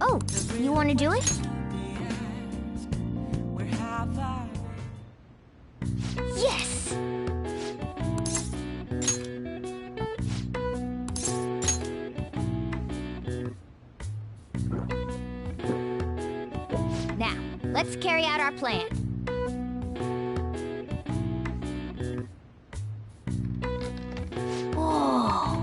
Speaker 11: Oh, you want to do it? Yes! Now, let's carry out our plan. Whoa!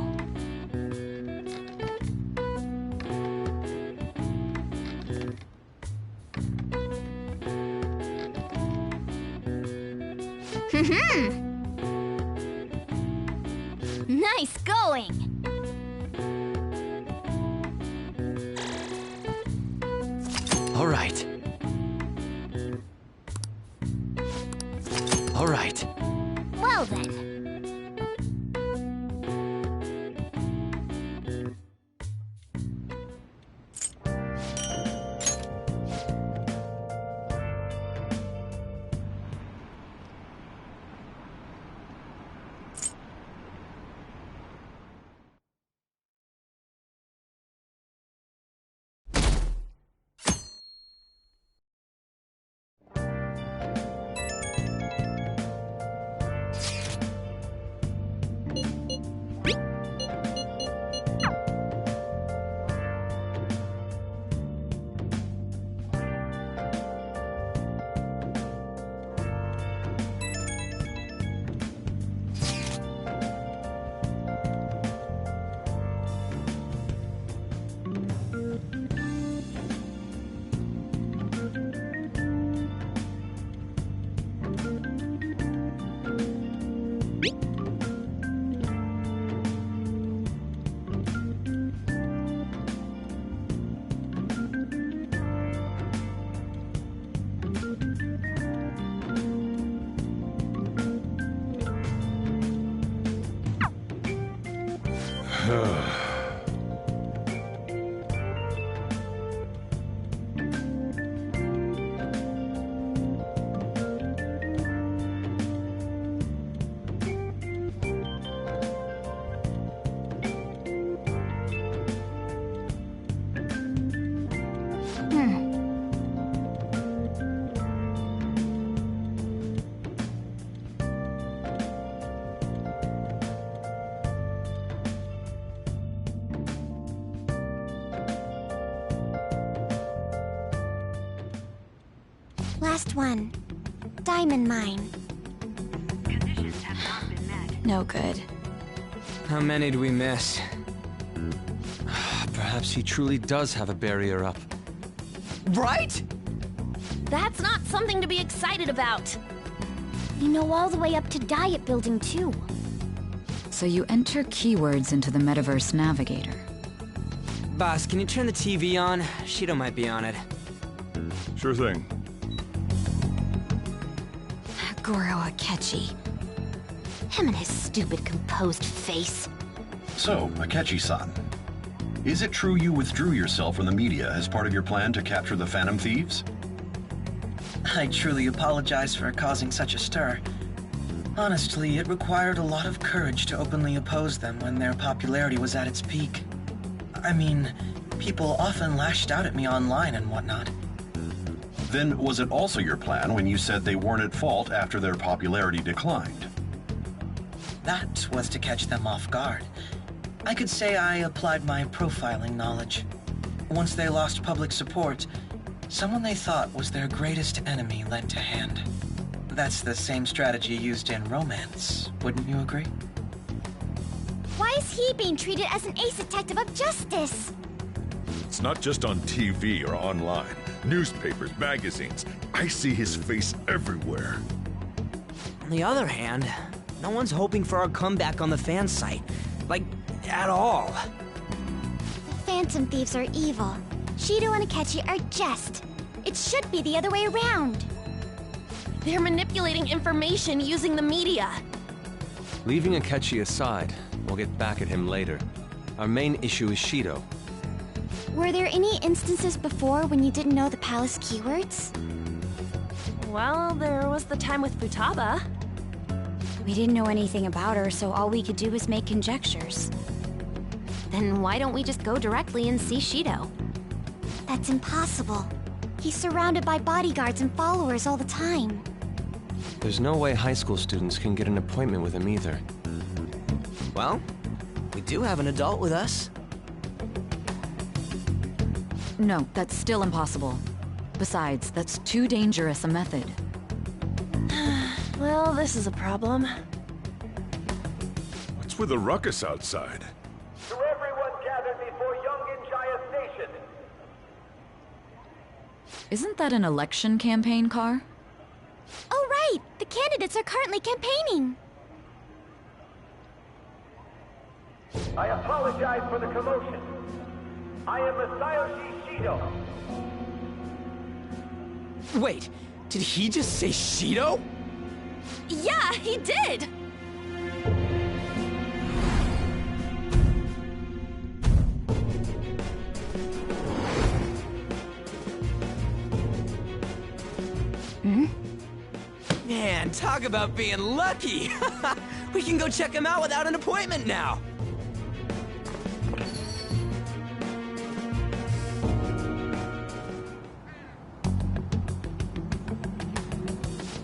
Speaker 11: Nice going!
Speaker 9: All right. All right.
Speaker 11: Well then. Last one. Diamond mine.
Speaker 2: Conditions have not been met. No good.
Speaker 3: How many do we miss? Perhaps he truly does have a barrier up. Right?
Speaker 5: That's not something to be excited about.
Speaker 11: You know all the way up to Diet Building, too.
Speaker 1: So you enter keywords into the Metaverse Navigator.
Speaker 3: Boss, can you turn the TV on? Shido might be on it.
Speaker 8: Sure thing.
Speaker 2: Goro Akechi.
Speaker 6: Him and his stupid composed face.
Speaker 7: So, Akechi-san, is it true you withdrew yourself from the media as part of your plan to capture the Phantom Thieves?
Speaker 10: I truly apologize for causing such a stir. Honestly, it required a lot of courage to openly oppose them when their popularity was at its peak. I mean, people often lashed out at me online and whatnot.
Speaker 7: Then was it also your plan when you said they weren't at fault after their popularity declined?
Speaker 10: That was to catch them off guard. I could say I applied my profiling knowledge. Once they lost public support, someone they thought was their greatest enemy lent a hand. That's the same strategy used in romance, wouldn't you agree?
Speaker 11: Why is he being treated as an ace detective of justice?
Speaker 8: It's not just on TV or online. Newspapers, magazines. I see his face everywhere.
Speaker 3: On the other hand, no one's hoping for our comeback on the fan site. Like, at all.
Speaker 11: The Phantom Thieves are evil. Shido and Akechi are jest. It should be the other way around.
Speaker 5: They're manipulating information using the media.
Speaker 4: Leaving Akechi aside, we'll get back at him later. Our main issue is Shido.
Speaker 11: Were there any instances before when you didn't know the palace keywords?
Speaker 5: Well, there was the time with Futaba.
Speaker 2: We didn't know anything about her, so all we could do was make conjectures.
Speaker 6: Then why don't we just go directly and see Shido?
Speaker 11: That's impossible. He's surrounded by bodyguards and followers all the time.
Speaker 3: There's no way high school students can get an appointment with him either. Well, we do have an adult with us.
Speaker 1: No, that's still impossible. Besides, that's too dangerous a method.
Speaker 5: Well, this is a problem.
Speaker 8: What's with the ruckus outside?
Speaker 17: To everyone gathered before Yongen-Jaya Station.
Speaker 1: Isn't that an election campaign car?
Speaker 11: Oh right! The candidates are currently campaigning!
Speaker 17: I apologize for the commotion. I am Masayoshi Shido.
Speaker 3: Wait, did he just say Shido?
Speaker 5: Yeah, he did!
Speaker 3: Man, talk about being lucky! We can go check him out without an appointment now!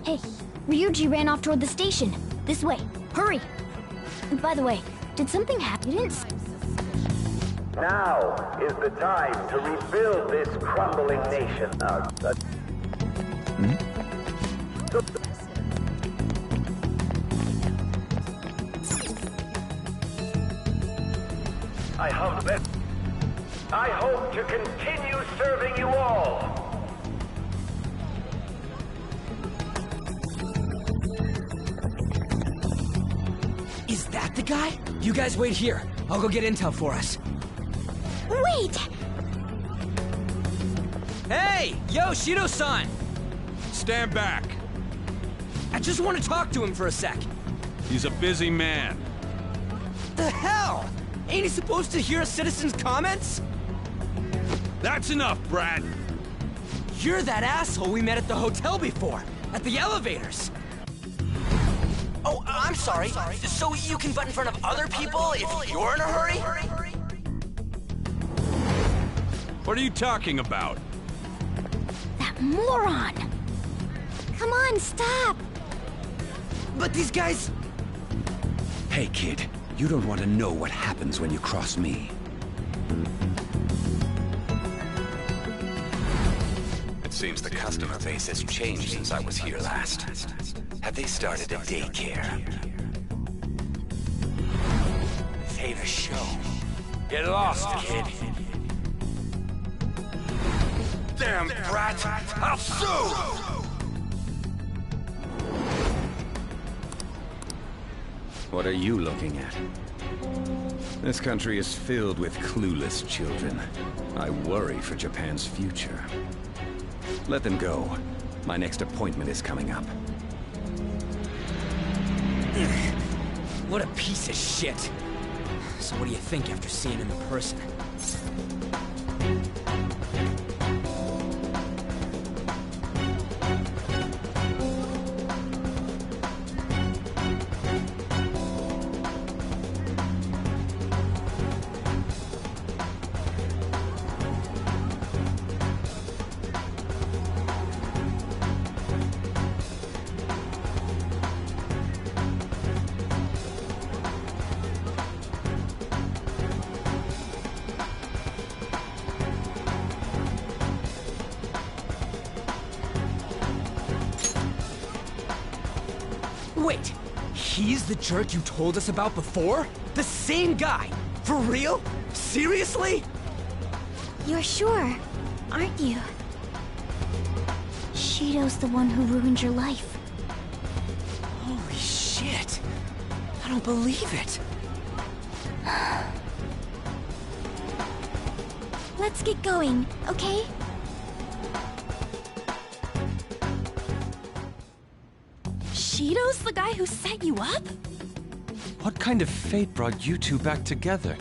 Speaker 11: Hey, Ryuji ran off toward the station. This way. Hurry! By the way, did something happen? You didn't...
Speaker 17: Now is the time to rebuild this crumbling nation. I hope to continue serving you all.
Speaker 3: Is that the guy? You guys wait here. I'll go get intel for us.
Speaker 11: Wait!
Speaker 3: Hey! Yo, Shido-san!
Speaker 15: Stand back.
Speaker 3: I just want to talk to him for a sec.
Speaker 15: He's a busy man.
Speaker 3: The hell? Ain't he supposed to hear a citizen's comments?
Speaker 15: That's enough, Brad.
Speaker 3: You're that asshole we met at the hotel before, at the elevators. Oh, I'm sorry. So you can butt in front of other people if you're in a hurry?
Speaker 15: What are you talking about?
Speaker 11: That moron! Come on, stop!
Speaker 3: But these guys...
Speaker 12: Hey, kid. You don't want to know what happens when you cross me. It seems the customer base has changed since I was here last. Have they started a daycare?
Speaker 3: This ain't a show.
Speaker 17: Get lost, kid.
Speaker 12: Damn brat! I'll sue! What are you looking at? This country is filled with clueless children. I worry for Japan's future. Let them go. My next appointment is coming up.
Speaker 3: What a piece of shit. So what do you think after seeing him in person? Wait, he's the jerk you told us about before? The same guy? For real? Seriously?
Speaker 11: You're sure, aren't you? Shido's the one who ruined your life.
Speaker 3: Holy shit. I don't believe it.
Speaker 11: Let's get going, okay?
Speaker 5: Shido's the guy who set you up?
Speaker 4: What kind of fate brought you two back together?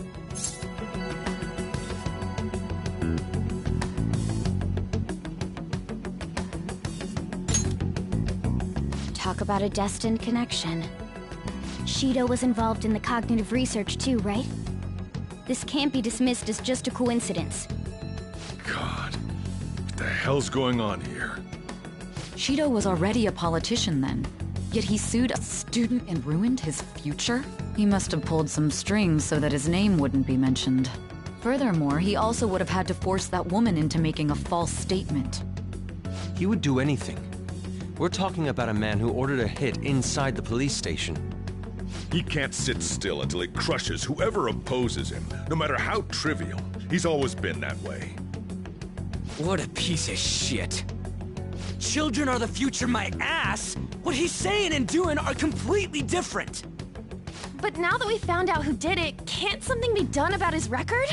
Speaker 2: Talk about a destined connection.
Speaker 11: Shido was involved in the cognitive research too, right? This can't be dismissed as just a coincidence.
Speaker 8: God, what the hell's going on here?
Speaker 1: Shido was already a politician then, yet he sued a student and ruined his future? He must have pulled some strings so that his name wouldn't be mentioned. Furthermore, he also would have had to force that woman into making a false statement.
Speaker 3: He would do anything. We're talking about a man who ordered a hit inside the police station.
Speaker 8: He can't sit still until he crushes whoever opposes him, no matter how trivial. He's always been that way.
Speaker 3: What a piece of shit. Children are the future, my ass! What he's saying and doing are completely different!
Speaker 5: But now that we found out who did it, can't something be done about his record?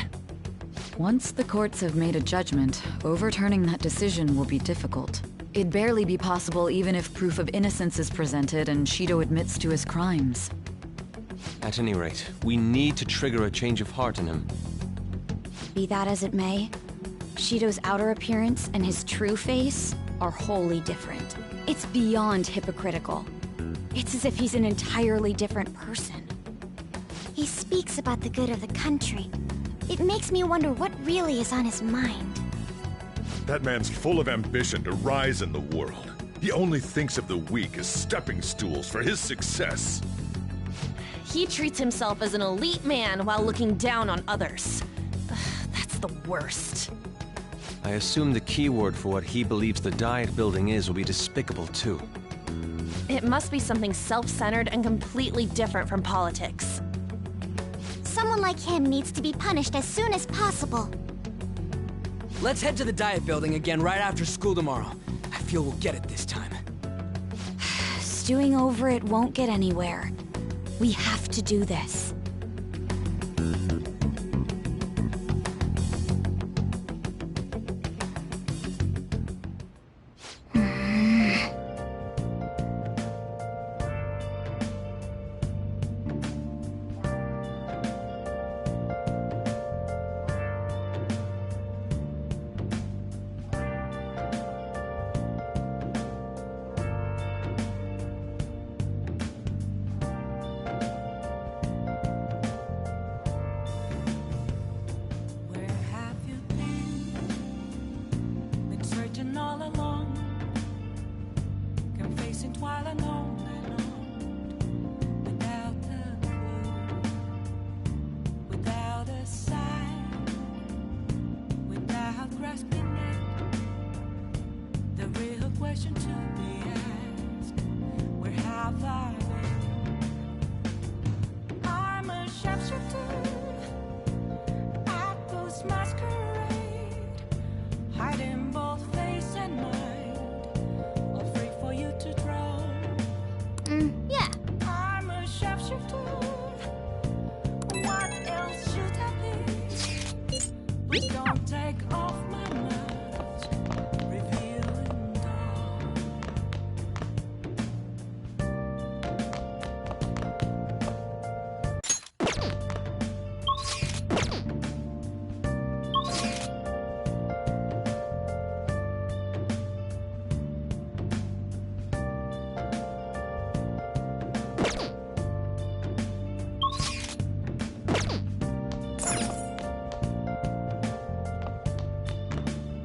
Speaker 1: Once the courts have made a judgment, overturning that decision will be difficult. It'd barely be possible even if proof of innocence is presented and Shido admits to his crimes.
Speaker 3: At any rate, we need to trigger a change of heart in him.
Speaker 2: Be that as it may, Shido's outer appearance and his true face are wholly different. It's beyond hypocritical. It's as if he's an entirely different person.
Speaker 11: He speaks about the good of the country. It makes me wonder what really is on his mind.
Speaker 8: That man's full of ambition to rise in the world. He only thinks of the weak as stepping stools for his success.
Speaker 5: He treats himself as an elite man while looking down on others. Ugh, that's the worst.
Speaker 3: I assume the key word for what he believes the Diet Building is will be despicable too.
Speaker 5: It must be something self-centered and completely different from politics.
Speaker 11: Someone like him needs to be punished as soon as possible.
Speaker 3: Let's head to the Diet Building again right after school tomorrow. I feel we'll get it this time.
Speaker 2: Stewing over it won't get anywhere. We have to do this.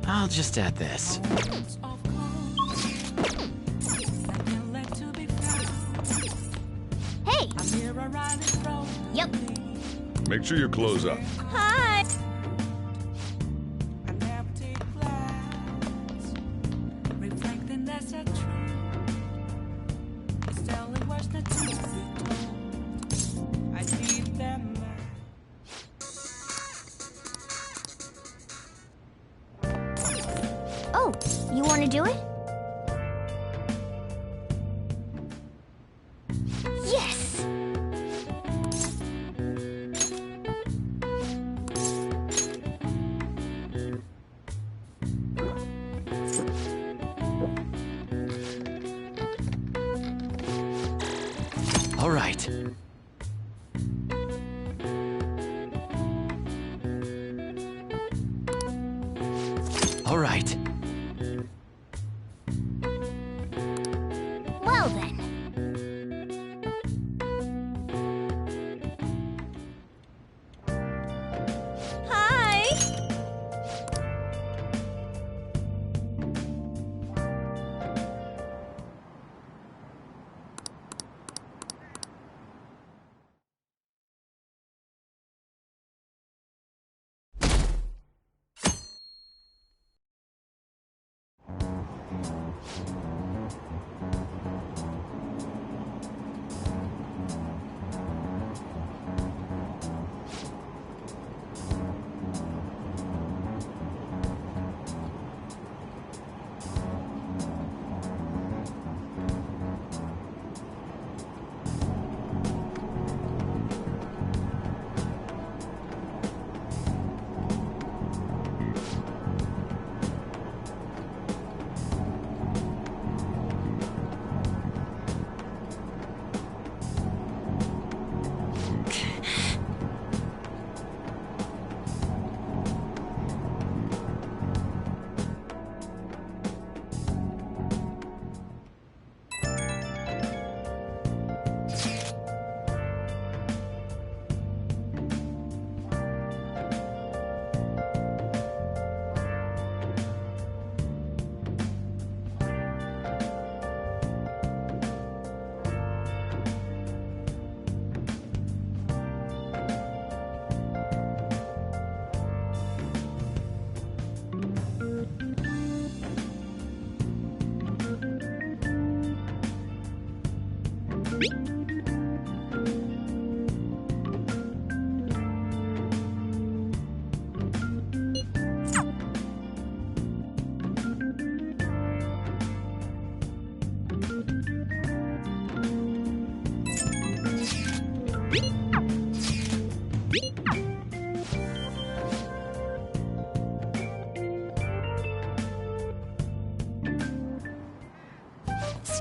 Speaker 18: I'll just add this.
Speaker 11: Hey! Yep.
Speaker 8: Make sure you close up.
Speaker 11: Hi! Oh, you want to do it? Yes!
Speaker 18: All right. All right.
Speaker 11: Well then.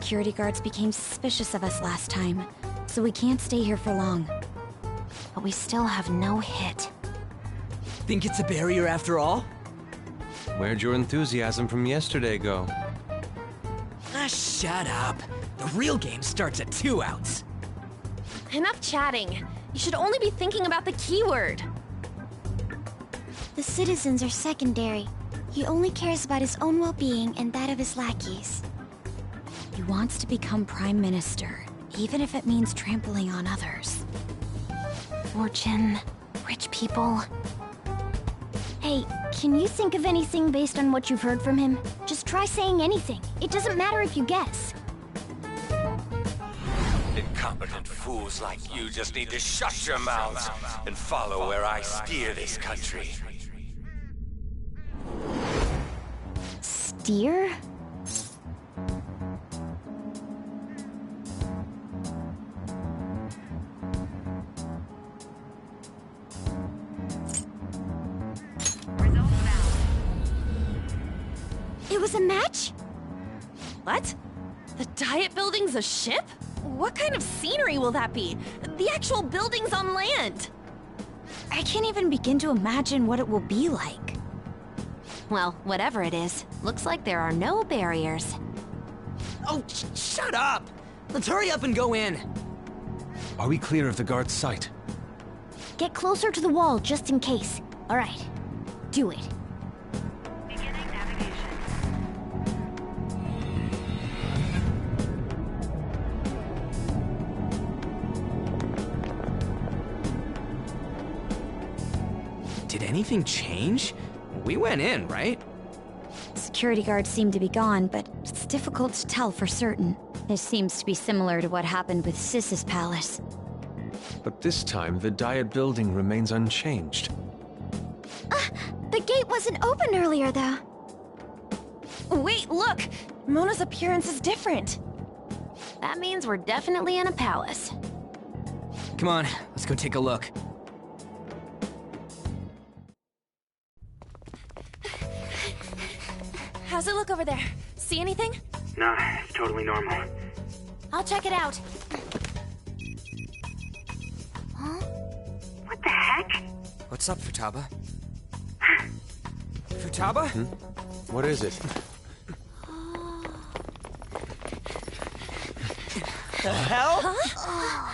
Speaker 2: Security guards became suspicious of us last time, so we can't stay here for long.
Speaker 6: But we still have no hit.
Speaker 3: Think it's a barrier after all?
Speaker 4: Where'd your enthusiasm from yesterday go?
Speaker 3: Ah, shut up. The real game starts at 2 outs.
Speaker 5: Enough chatting. You should only be thinking about the keyword.
Speaker 11: The citizens are secondary. He only cares about his own well-being and that of his lackeys.
Speaker 2: He wants to become Prime Minister, even if it means trampling on others.
Speaker 6: Fortune, rich people.
Speaker 11: Hey, can you think of anything based on what you've heard from him? Just try saying anything. It doesn't matter if you guess.
Speaker 16: Incompetent fools like you just need to shut your mouths and follow where I steer this country.
Speaker 11: Steer? It was a match?
Speaker 5: What? The Diet Building's a ship? What kind of scenery will that be? The actual building's on land.
Speaker 2: I can't even begin to imagine what it will be like.
Speaker 6: Well, whatever it is, looks like there are no barriers.
Speaker 3: Oh, shut up! Let's hurry up and go in.
Speaker 4: Are we clear of the guard's sight?
Speaker 11: Get closer to the wall just in case. All right, do it.
Speaker 3: Did anything change? We went in, right?
Speaker 2: Security guards seem to be gone, but it's difficult to tell for certain. This seems to be similar to what happened with Sis's palace.
Speaker 4: But this time, the Diet Building remains unchanged.
Speaker 11: The gate wasn't open earlier, though.
Speaker 5: Wait, look! Mona's appearance is different.
Speaker 6: That means we're definitely in a palace.
Speaker 3: Come on, let's go take a look.
Speaker 5: How's it look over there? See anything?
Speaker 10: Nah, it's totally normal.
Speaker 6: I'll check it out.
Speaker 11: Huh?
Speaker 10: What the heck?
Speaker 3: What's up, Futaba? Futaba?
Speaker 4: What is it?
Speaker 3: The hell?
Speaker 11: Huh?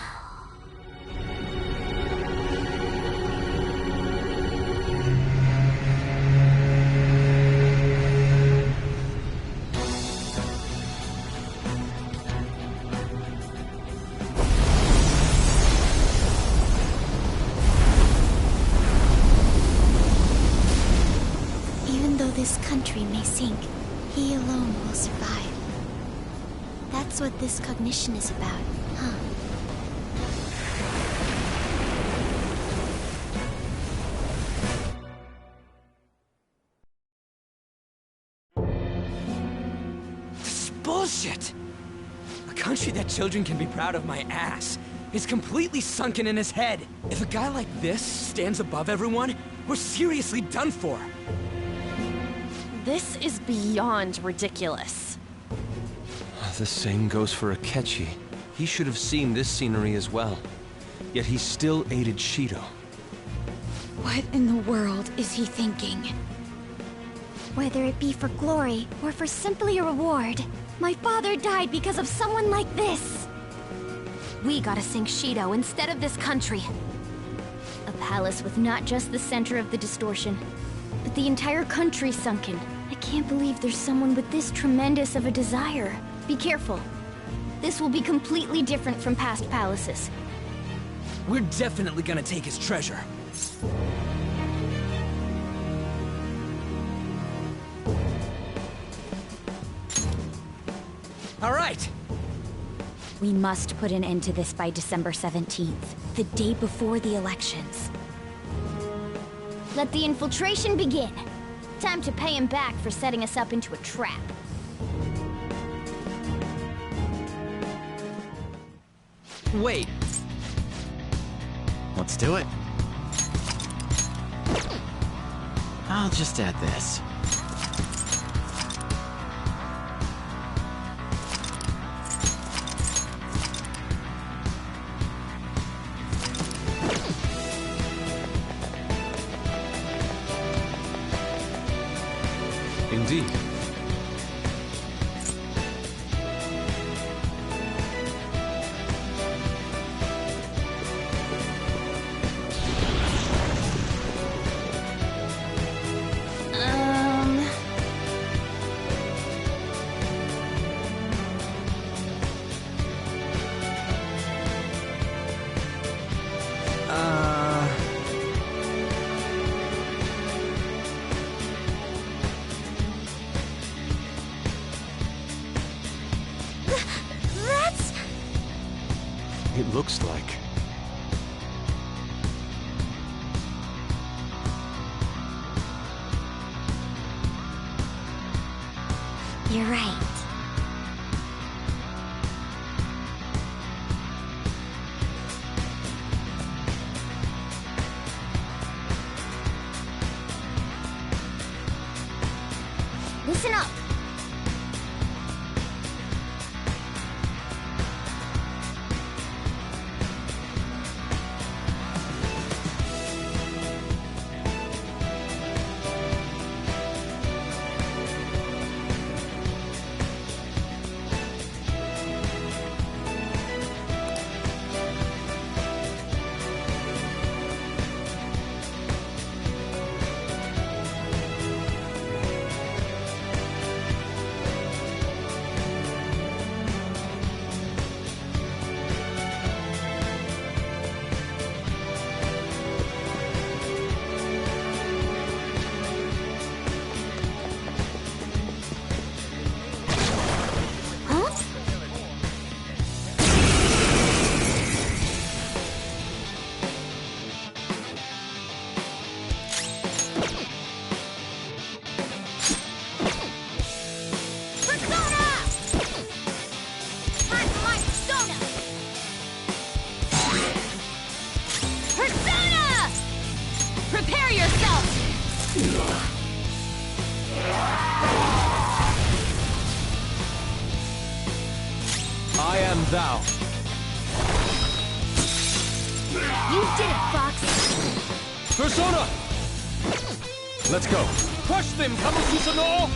Speaker 11: This country may sink, he alone will survive. That's what this cognition is about, huh?
Speaker 3: This is bullshit! A country that children can be proud of my ass is completely sunken in his head. If a guy like this stands above everyone, we're seriously done for.
Speaker 5: This is beyond ridiculous.
Speaker 4: The same goes for Akechi. He should have seen this scenery as well. Yet he still aided Shido.
Speaker 2: What in the world is he thinking?
Speaker 11: Whether it be for glory or for simply a reward, my father died because of someone like this.
Speaker 6: We gotta sink Shido instead of this country.
Speaker 11: A palace with not just the center of the distortion, but the entire country sunken. I can't believe there's someone with this tremendous of a desire. Be careful. This will be completely different from past palaces.
Speaker 3: We're definitely gonna take his treasure. All right.
Speaker 2: We must put an end to this by December 17th, the day before the elections.
Speaker 11: Let the infiltration begin. Time to pay him back for setting us up into a trap.
Speaker 9: Wait.
Speaker 18: Let's do it. I'll just add this.
Speaker 4: Indeed.
Speaker 11: That's...
Speaker 4: It looks like...
Speaker 11: You're right. Listen up.
Speaker 4: I am thou.
Speaker 11: You did it, Fox.
Speaker 4: Persona! Let's go. Crush them, Kamususanoo!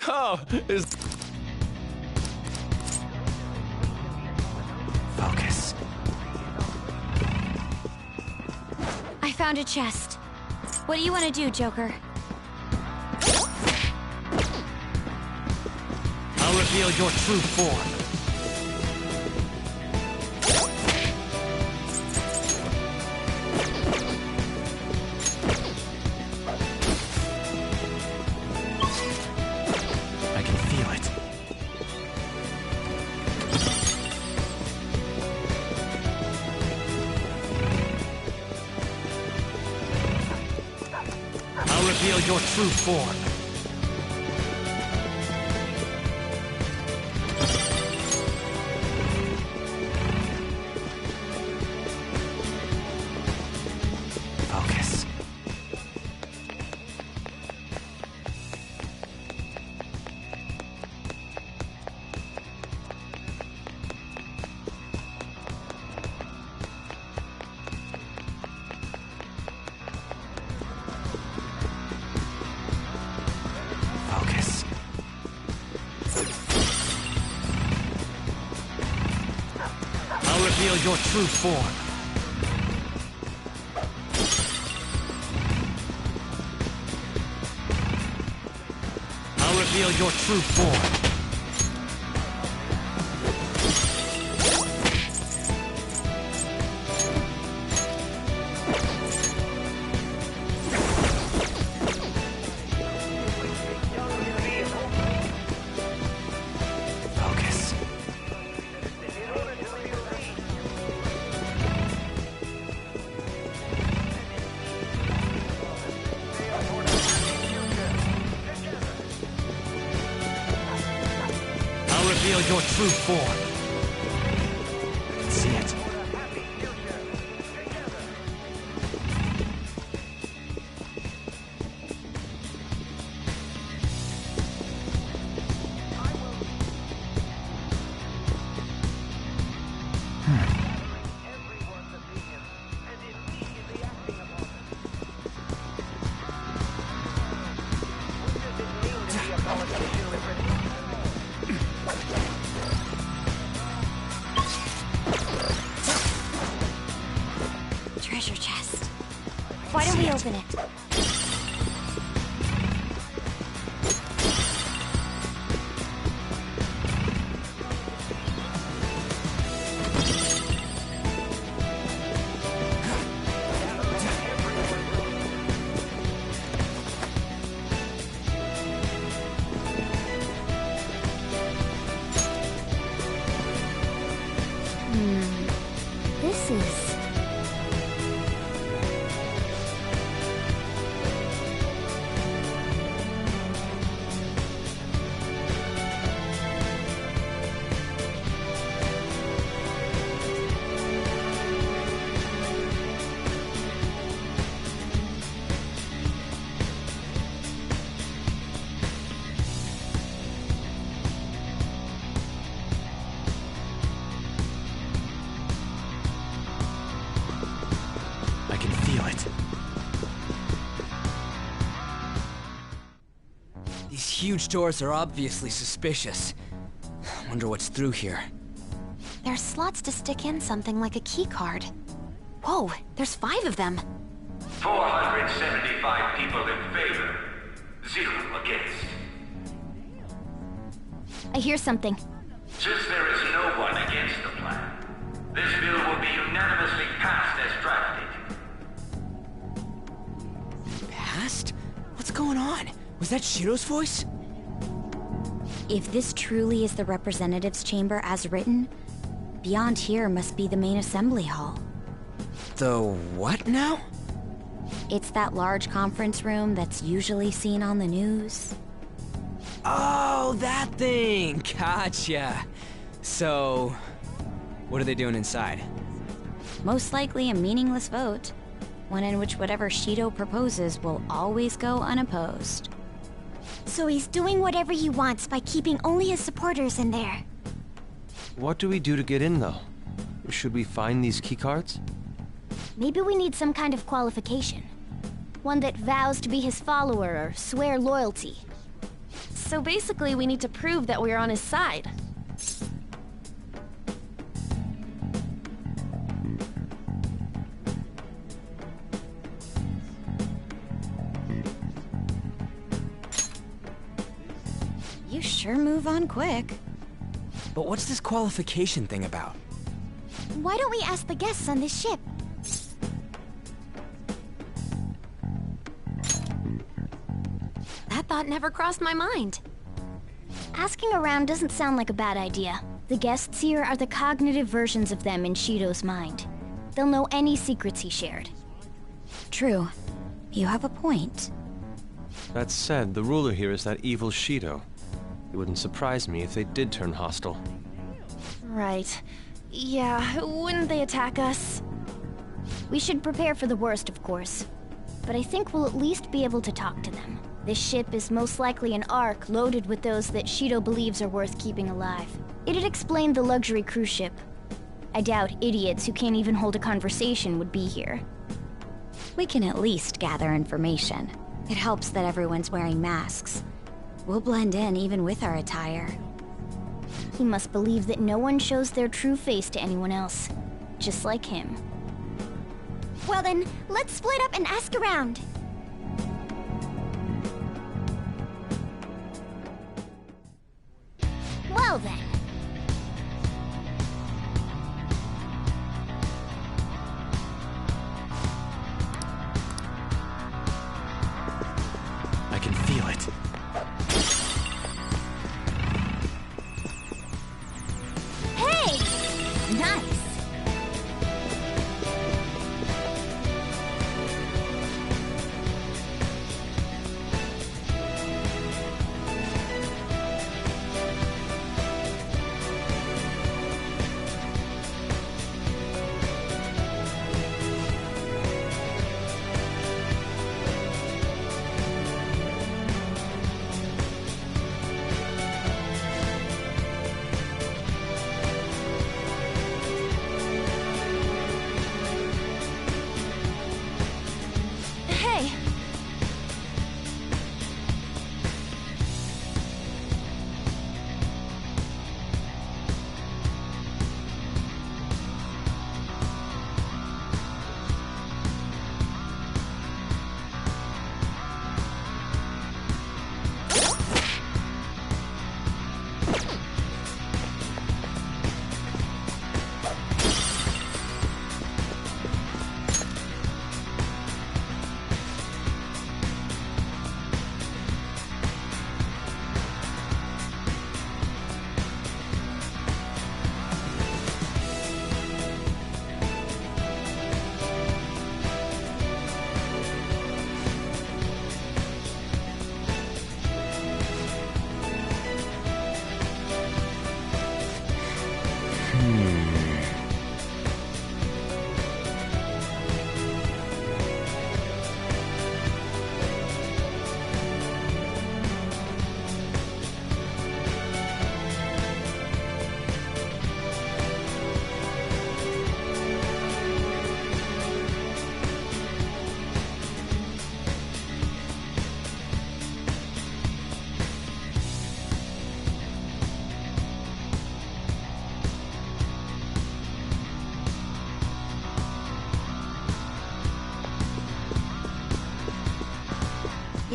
Speaker 4: Oh, is...
Speaker 9: Focus.
Speaker 2: I found a chest. What do you want to do, Joker?
Speaker 3: I'll reveal your true form.
Speaker 18: I can feel it.
Speaker 3: I'll reveal your true form.
Speaker 9: Focus. Focus.
Speaker 3: I'll reveal your true form. I'll reveal your true form. reveal your true form. See it.
Speaker 11: Treasure chest. Why don't we open it? This is...
Speaker 3: I can feel it. These huge doors are obviously suspicious. Wonder what's through here.
Speaker 6: There's slots to stick in something like a key card. Whoa, there's 5 of them.
Speaker 17: 475 people in favor. 0 against.
Speaker 11: I hear something.
Speaker 17: Since there is no one against the plan, this bill will be unanimously passed as drafted.
Speaker 3: Passed? What's going on? Was that Shiro's voice?
Speaker 2: If this truly is the representatives' chamber as written, beyond here must be the main assembly hall.
Speaker 3: The what now?
Speaker 2: It's that large conference room that's usually seen on the news.
Speaker 3: Oh, that thing! Gotcha. So, what are they doing inside?
Speaker 2: Most likely a meaningless vote. One in which whatever Shido proposes will always go unopposed.
Speaker 11: So he's doing whatever he wants by keeping only his supporters in there.
Speaker 4: What do we do to get in, though? Should we find these keycards?
Speaker 11: Maybe we need some kind of qualification. One that vows to be his follower or swear loyalty.
Speaker 5: So basically, we need to prove that we're on his side.
Speaker 2: You sure move on quick.
Speaker 3: But what's this qualification thing about?
Speaker 11: Why don't we ask the guests on this ship?
Speaker 6: That thought never crossed my mind.
Speaker 11: Asking around doesn't sound like a bad idea. The guests here are the cognitive versions of them in Shido's mind. They'll know any secrets he shared.
Speaker 2: True. You have a point.
Speaker 4: That said, the ruler here is that evil Shido. It wouldn't surprise me if they did turn hostile.
Speaker 5: Right. Yeah, wouldn't they attack us?
Speaker 11: We should prepare for the worst, of course. But I think we'll at least be able to talk to them. This ship is most likely an Ark loaded with those that Shido believes are worth keeping alive. It'd explain the luxury cruise ship. I doubt idiots who can't even hold a conversation would be here.
Speaker 2: We can at least gather information. It helps that everyone's wearing masks. We'll blend in even with our attire.
Speaker 11: He must believe that no one shows their true face to anyone else. Just like him. Well then, let's split up and ask around. Well then.
Speaker 3: I can feel it.
Speaker 11: Hey! Nice!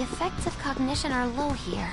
Speaker 6: The effects of cognition are low here.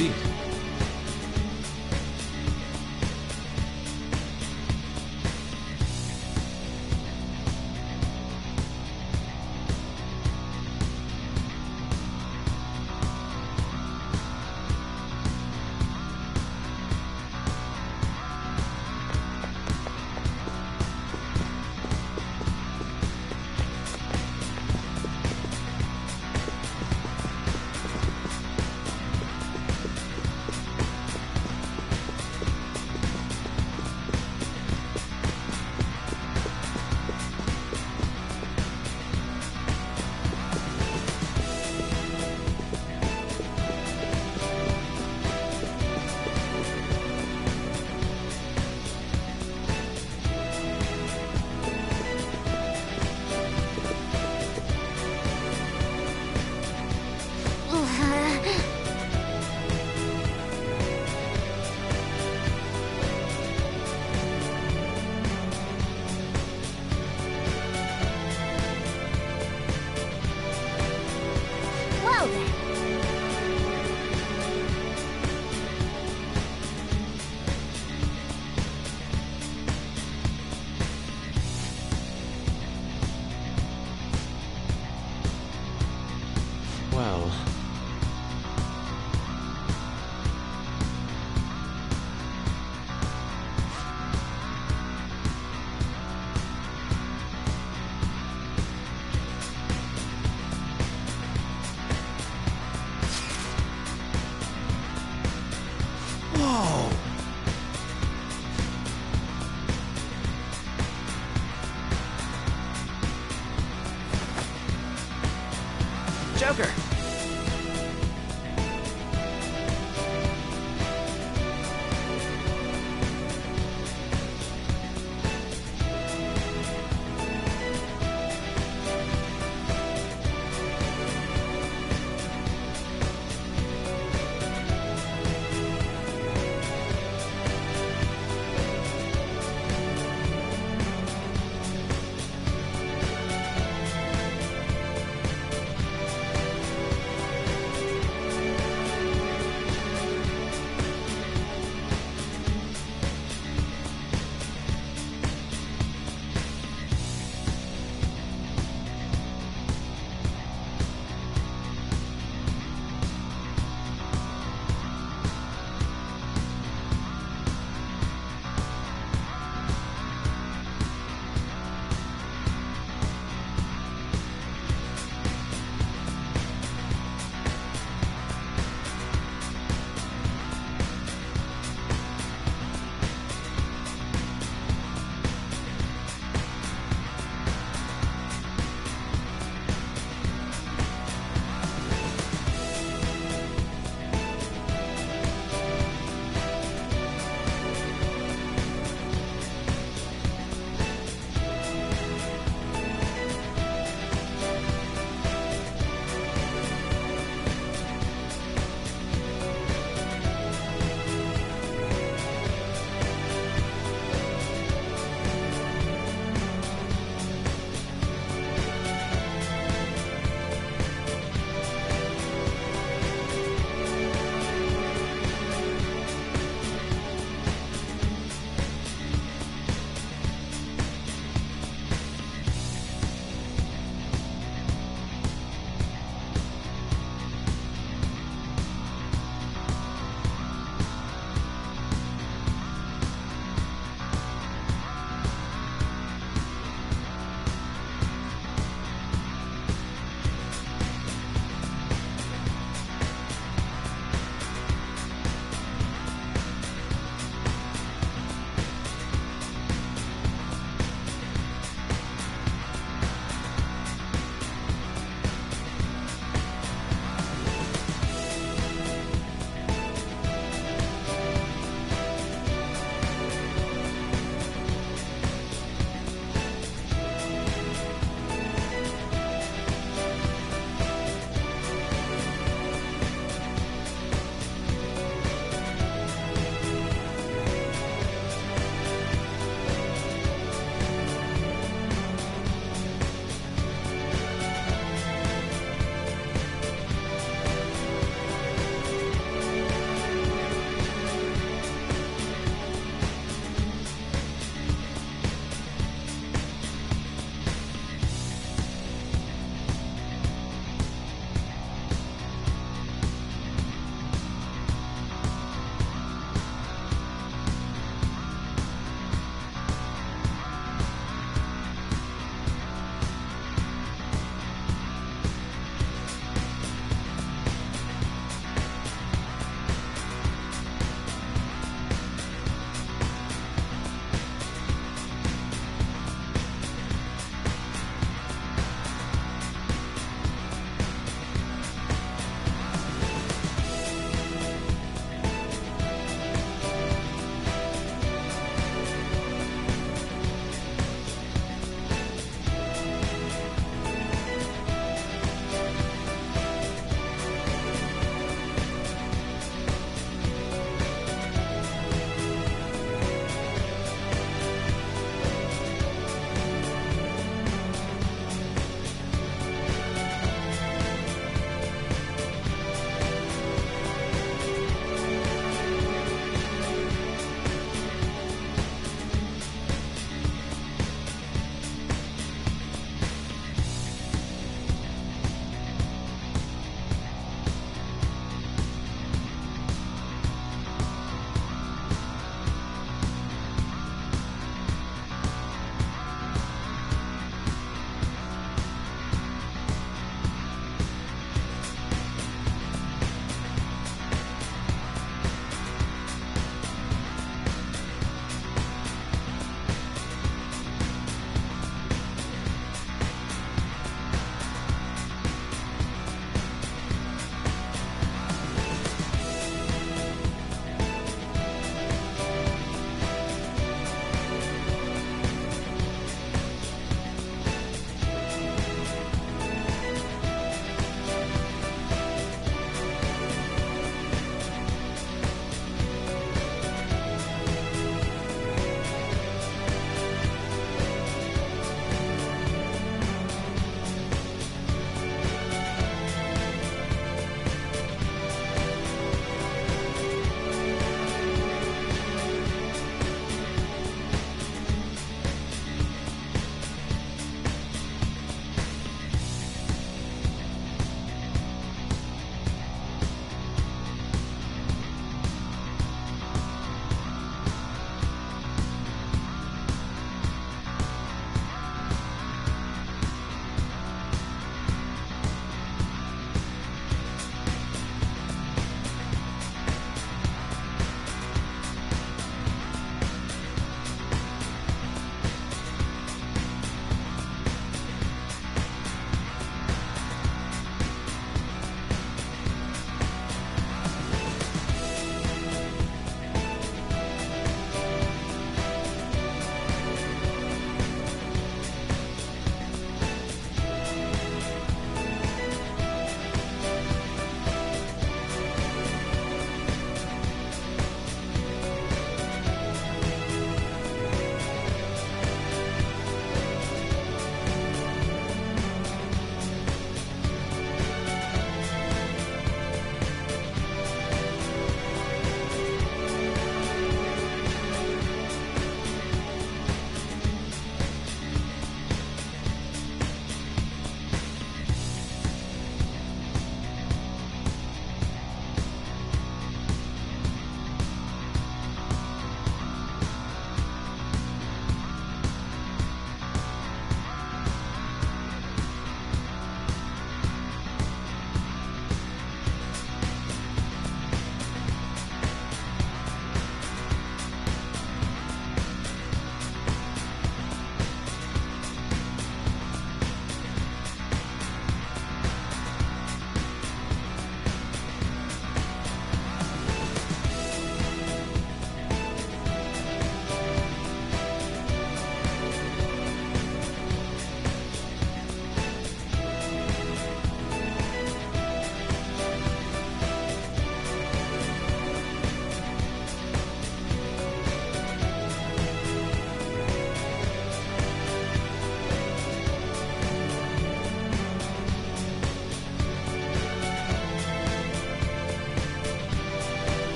Speaker 4: Indeed.